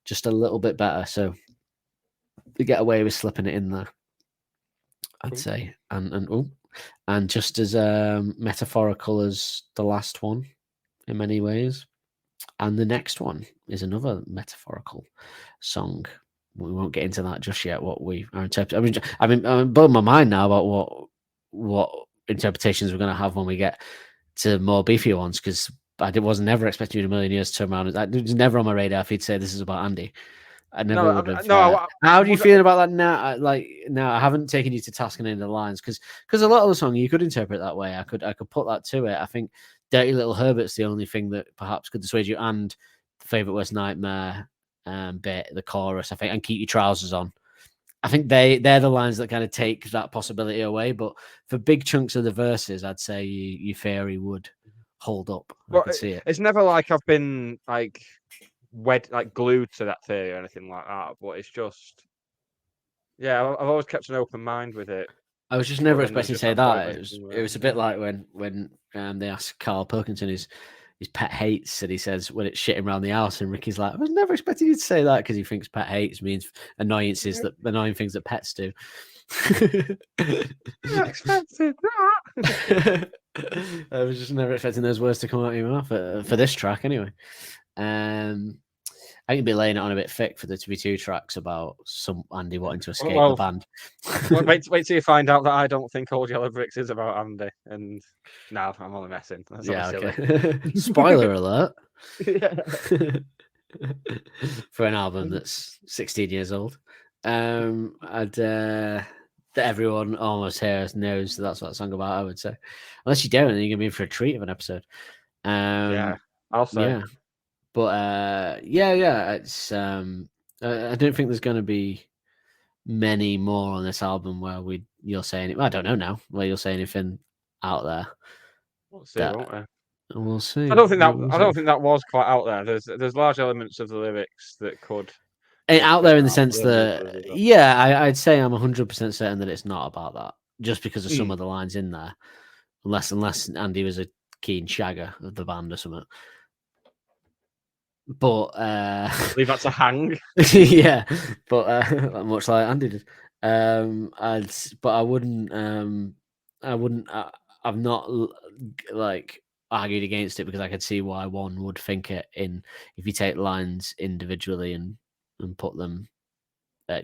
just a little bit better. So they get away with slipping it in there, I'd say. And just as metaphorical as the last one in many ways. And the next one is another metaphorical song. We won't get into that just yet. What we are interpreting. I mean, I'm blowing my mind now about what interpretations we're going to have when we get to more beefier ones, because I wasn't never expecting you in a million years to turn around. It was never on my radar if he'd say this is about Andy. I never would have. How do you feel about that now? Now I haven't taken you to task in any of the lines because a lot of the song you could interpret that way. I could put that to it. I think Dirty Little Herbert's the only thing that perhaps could dissuade you, and the Favourite Worst Nightmare bit, the chorus, I think, and Keep Your Trousers On. I think they're the lines that kind of take that possibility away. But for big chunks of the verses, I'd say your theory would hold up. I could see it. It's never like I've been like glued to that theory or anything like that. But it's just, I've always kept an open mind with it. I was just never expecting to say that. It was a bit like when they asked Carl Pilkington his pet hates, and he says when it's shitting around the house, and Ricky's like, I was never expecting you to say that, because he thinks pet hates means annoying things that pets do. Expected that. I was just never expecting those words to come out of your mouth for this track anyway. I think you'd be laying it on a bit thick for there to be 2 tracks about some Andy wanting to escape the band. wait till you find out that I don't think Old Yellow Bricks is about Andy. And no, I'm only messing. That's okay. Spoiler alert. For an album that's 16 years old. That everyone almost here knows that's what that song about, I would say. Unless you don't, then you're going to be in for a treat of an episode. I'll say. Yeah. But it's I don't think there's going to be many more on this album where you'll say anything. I don't know now where you'll say anything out there. We'll see, won't we? We'll see. I don't think that was quite out there. There's large elements of the lyrics that could out there in the sense that I'd say I'm 100% certain that it's not about that, just because of some of the lines in there, unless Andy was a keen shagger of the band or something. But leave that to hang. Yeah, but much like Andy did. But I wouldn't. I've not like argued against it because I could see why one would think it in if you take lines individually and put them.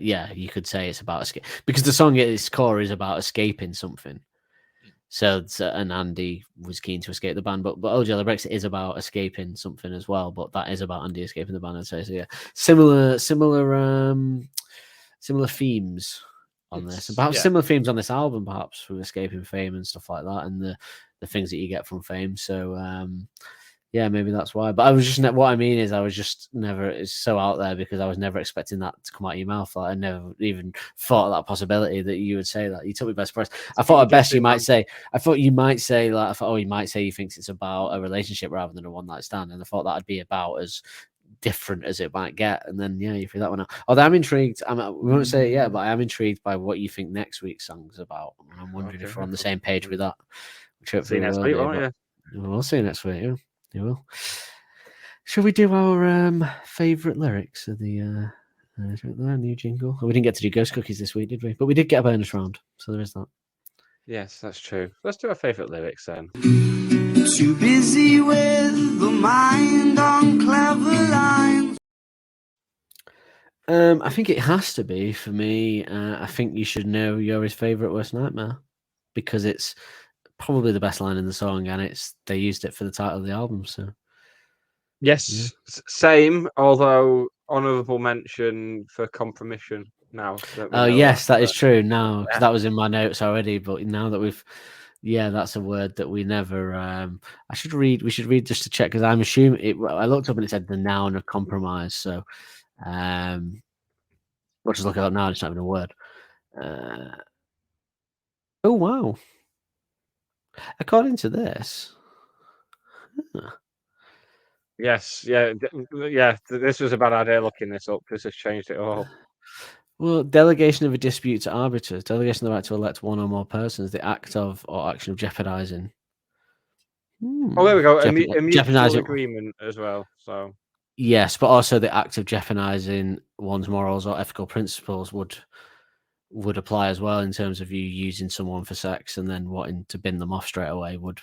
Yeah, you could say it's about escape because the song at its core is about escaping something. So and Andy was keen to escape the band, but OJ Brexit is about escaping something as well. But that is about Andy escaping the band, I'd say. So yeah, similar themes on this, about similar themes on this album, perhaps with escaping fame and stuff like that, and the things that you get from fame. So yeah, maybe that's why. But I was just what I mean is I was just never. It's so out there because I was never expecting that to come out of your mouth. Like I never even thought of that possibility that you would say that. You took me by surprise. I thought at best you might say. I thought you might say like. I thought oh, you might say you thinks it's about a relationship rather than a one night stand, and I thought that'd be about as different as it might get. And then yeah, you threw that one out. Although I'm intrigued. We won't say it yet, but I am intrigued by what you think next week's song's about. And I'm wondering if we're on the same page with that. Which see you next week, won't you? We'll see you next week. Yeah. You will. Shall we do our favourite lyrics of the new jingle? We didn't get to do Ghost Cookies this week, did we? But we did get a bonus round, so there is that. Yes, that's true. Let's do our favourite lyrics then. Too busy with the mind on clever lines. I think it has to be for me. I think you should know you're his favourite worst nightmare because it's probably the best line in the song, and they used it for the title of the album. So yes, same. Although honourable mention for compromission. Now, oh yes, that is true. Now, because that was in my notes already, but now that we've, yeah, that's a word that we never. We should read just to check because I'm assuming it. I looked up and it said the noun of compromise. So, we'll just look it up now. It's not even a word. Oh wow. According to this, yes, yeah. This was a bad idea looking this up because it's changed it all. Well, delegation of a dispute to arbiters, delegation of the right to elect one or more persons, the act of or action of jeopardizing. Oh, there we go. A mutual agreement as well. So yes, but also the act of jeopardizing one's morals or ethical principles would apply as well in terms of you using someone for sex and then wanting to bin them off straight away would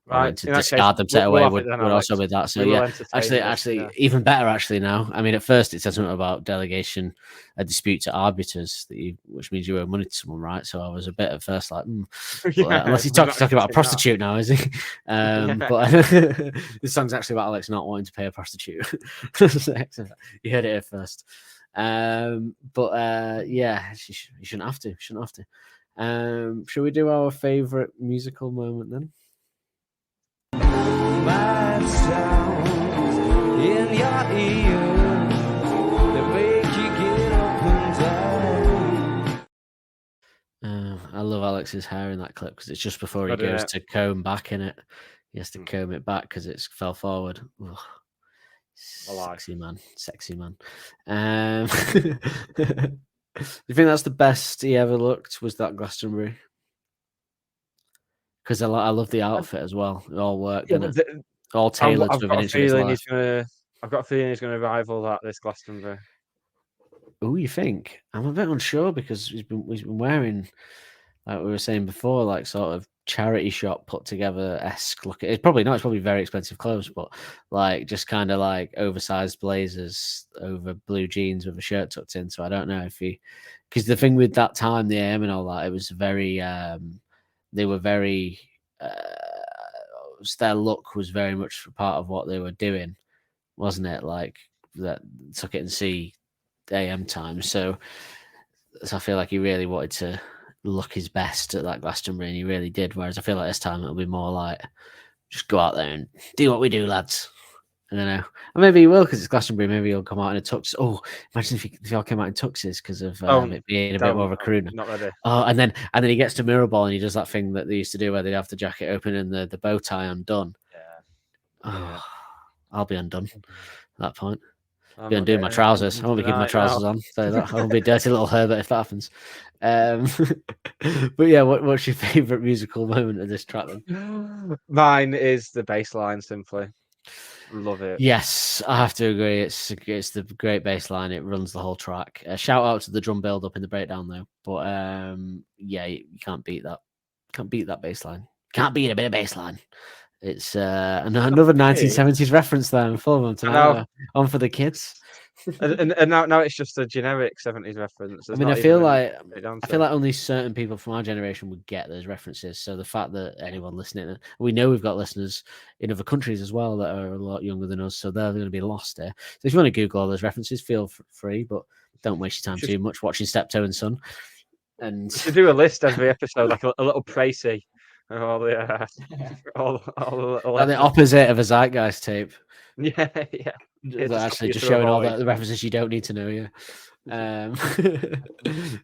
right to discard them straight away would also be that. So yeah, actually even better actually now. I mean at first it said something about delegation a dispute to arbiters which means you owe money to someone, right? So I was a bit at first like unless he's talking about a prostitute now, is he? But this song's actually about Alex not wanting to pay a prostitute. You heard it here first. But yeah, you shouldn't have to. Should we do our favorite musical moment then? Bad sounds in your ear that make you get up and down. I love Alex's hair in that clip because it's just before he goes to comb back in it. He has to comb it back because it's fell forward. Ugh. Sexy man. Do you think that's the best he ever looked? Was that Glastonbury? Because I love the outfit as well. It all worked, didn't it? All tailored to an inch of his life. I've got a feeling he's going to rival that this Glastonbury. Oh, you think? I'm a bit unsure because he's been wearing, like we were saying before, like sort of charity shop put together esque look. It's probably very expensive clothes, but like just kind of like oversized blazers over blue jeans with a shirt tucked in. So I don't know if because the thing with that time, the AM and all that, it was very. They were very. Their look was very much part of what they were doing, wasn't it? Like that took it and see AM time. So I feel like he really wanted to look his best at that Glastonbury, and he really did. Whereas I feel like this time it'll be more like just go out there and do what we do, lads. I don't know. And maybe he will because it's Glastonbury. Maybe he'll come out in a tux. Oh, imagine if he all came out in tuxes because of it being a bit more of a crew. Not ready. Oh, and then he gets to Mirrorball and he does that thing that they used to do where they'd have the jacket open and the bow tie undone. Yeah. Oh, I'll be undone at that point. I'll be undoing my trousers. I won't be keeping my trousers on. So that I'll be a dirty little Herbert if that happens. But yeah, what's your favourite musical moment of this track then? Mine is the bass line, simply. Love it. Yes, I have to agree. It's the great bass line. It runs the whole track. Shout out to the drum build up in the breakdown though. But yeah, you can't beat that. Can't beat that bass line. Can't beat a bit of bass line. It's another 1970s reference there. I'm full of them tonight. On for the kids. and now it's just a generic 70s reference. I mean, I feel like only certain people from our generation would get those references. So the fact that anyone listening, we know we've got listeners in other countries as well that are a lot younger than us, so they're going to be lost there. So if you want to Google all those references, feel free, but don't waste your time too much watching Steptoe and Son. And to do a list every episode, like a little précis of all the all the opposite of a Zeitgeist tape. Yeah. Actually, just showing all the references you don't need to know. Yeah, bit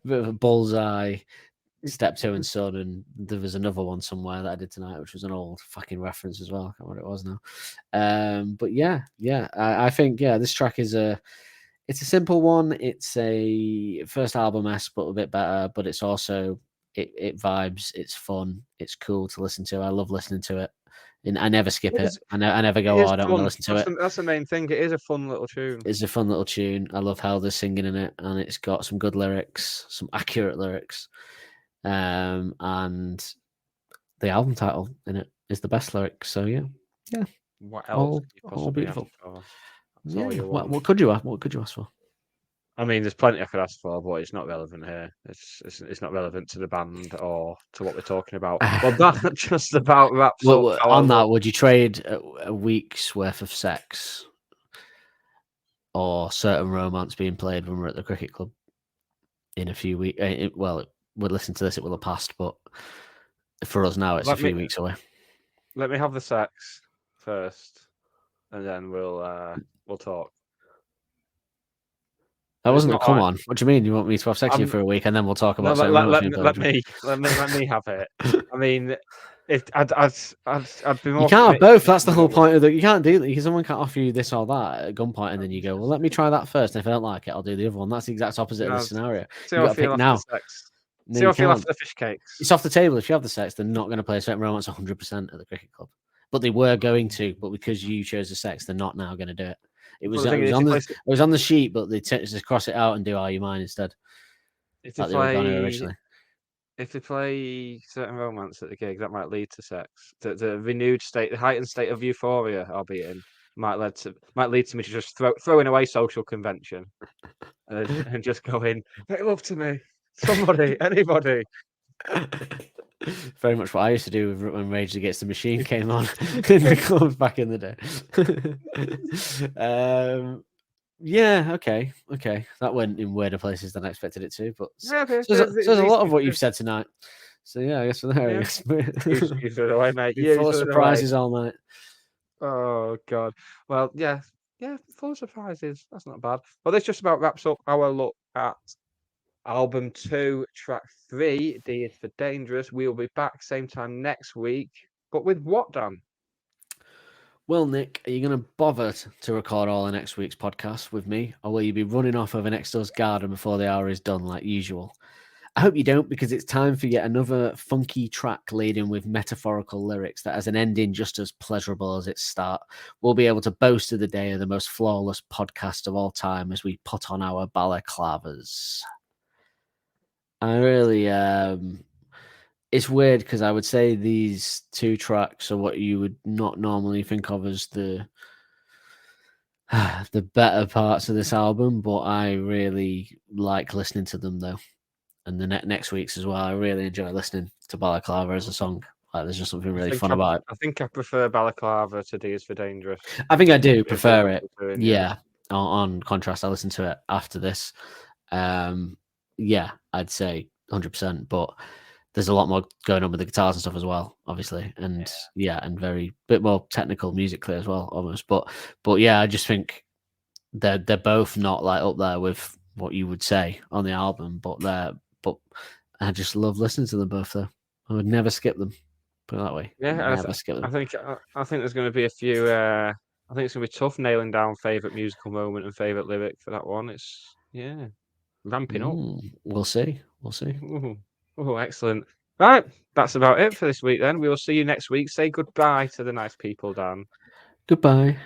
of a bullseye, Steptoe and Son, and there was another one somewhere that I did tonight, which was an old fucking reference as well. I can't remember what it was now. But yeah, I think this track is it's a simple one. It's a first album-esque, but a bit better. But it's also it vibes. It's fun. It's cool to listen to. I love listening to it. And I never skip it. I never go, I don't want to listen to it. That's the main thing. It is a fun little tune. It's a fun little tune. I love how they're singing in it, and it's got some good lyrics, some accurate lyrics. And the album title in it is the best lyrics. So yeah. What else? All beautiful. Yeah. What could you ask for? I mean, there's plenty I could ask for, but it's not relevant here. It's not relevant to the band or to what we're talking about. Well, that just about wraps up. On that, would you trade a week's worth of sex or certain romance being played when we're at the cricket club in a few weeks? We'll listen to this, it will have passed, but for us now, it's a few weeks away. Let me have the sex first, and then we'll talk. That wasn't a come on. What do you mean? You want me to have sex with you for a week and then we'll talk about let me have it. I mean, I'd be more. You can't have both. That's the whole point of that. You can't do that because someone can't offer you this or that at gunpoint, and then you go, "Well, let me try that first. And if I don't like it, I'll do the other one." That's the exact opposite of the scenario. See how I feel after the sex. See how I feel after the fish cakes. It's off the table. If you have the sex, they're not going to play a certain romance 100% at the cricket club, but they were going to. But because you chose the sex, they're not now going to do it. It was on the sheet, but they just cross it out and do "Are You Mine" instead. If they play certain romance at the gig, that might lead to sex. The renewed state, the heightened state of euphoria I'll be in might lead to me to just throwing away social convention and just going, "Make love to me, somebody, anybody." Very much what I used to do when Rage Against the Machine came on in the clubs back in the day. Okay. That went in weirder places than I expected it to, but there's a lot of what you've said tonight. So yeah, I guess we're there. You threw it away, mate. Full of surprises all night. Oh God. Well, yeah, full of surprises. That's not bad. Well, this just about wraps up our look at Album 2, Track 3, D is for Dangerous. We will be back same time next week. But with what, Dan? Well, Nick, are you going to bother to record all of next week's podcast with me? Or will you be running off over next door's garden before the hour is done like usual? I hope you don't, because it's time for yet another funky track laden with metaphorical lyrics that has an ending just as pleasurable as its start. We'll be able to boast of the day of the most flawless podcast of all time as we put on our balaclavas. I really, it's weird because I would say these two tracks are what you would not normally think of as the better parts of this album, but I really like listening to them though. And the next week's as well, I really enjoy listening to Balaclava as a song. Like, there's just something really fun about it. I think I prefer Balaclava to D is for Dangerous. I think I do prefer it. Yeah. On contrast, I listened to it after this. Yeah, I'd say 100%, but there's a lot more going on with the guitars and stuff as well, obviously, and and very bit more technical musically as well, almost. But yeah, I just think they're both not like up there with what you would say on the album, but I just love listening to them both. Though I would never skip them. Put it that way. Yeah, never skip them. I think there's going to be a few. I think it's going to be tough nailing down favorite musical moment and favorite lyric for that one. It's ramping up. We'll see. Oh, excellent. Right, that's about it for this week then. We will see you next week. Say goodbye to the nice people, Dan. Goodbye.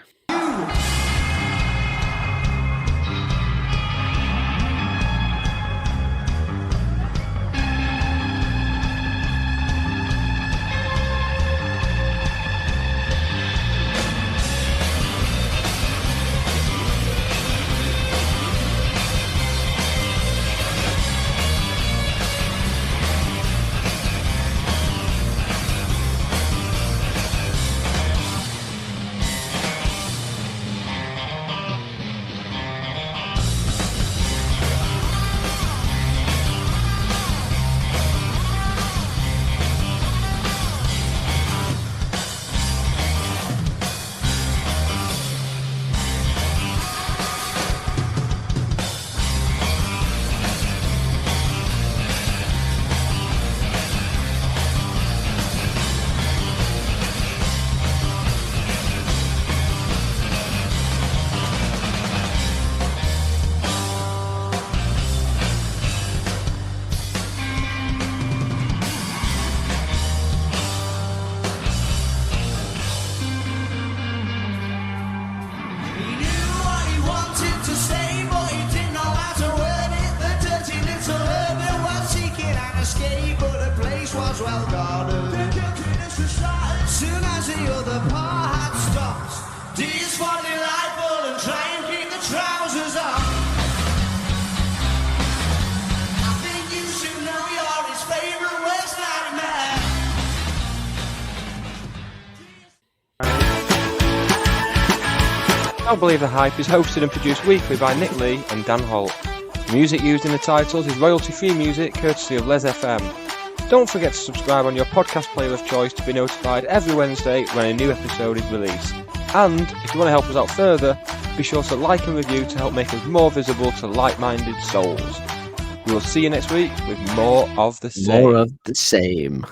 Don't Believe the Hype is hosted and produced weekly by Nick Lee and Dan Holt. The music used in the titles is royalty-free music courtesy of Les FM. Don't forget to subscribe on your podcast player of choice to be notified every Wednesday when a new episode is released. And if you want to help us out further, be sure to like and review to help make us more visible to like-minded souls. We will see you next week with more of the same. More of the same.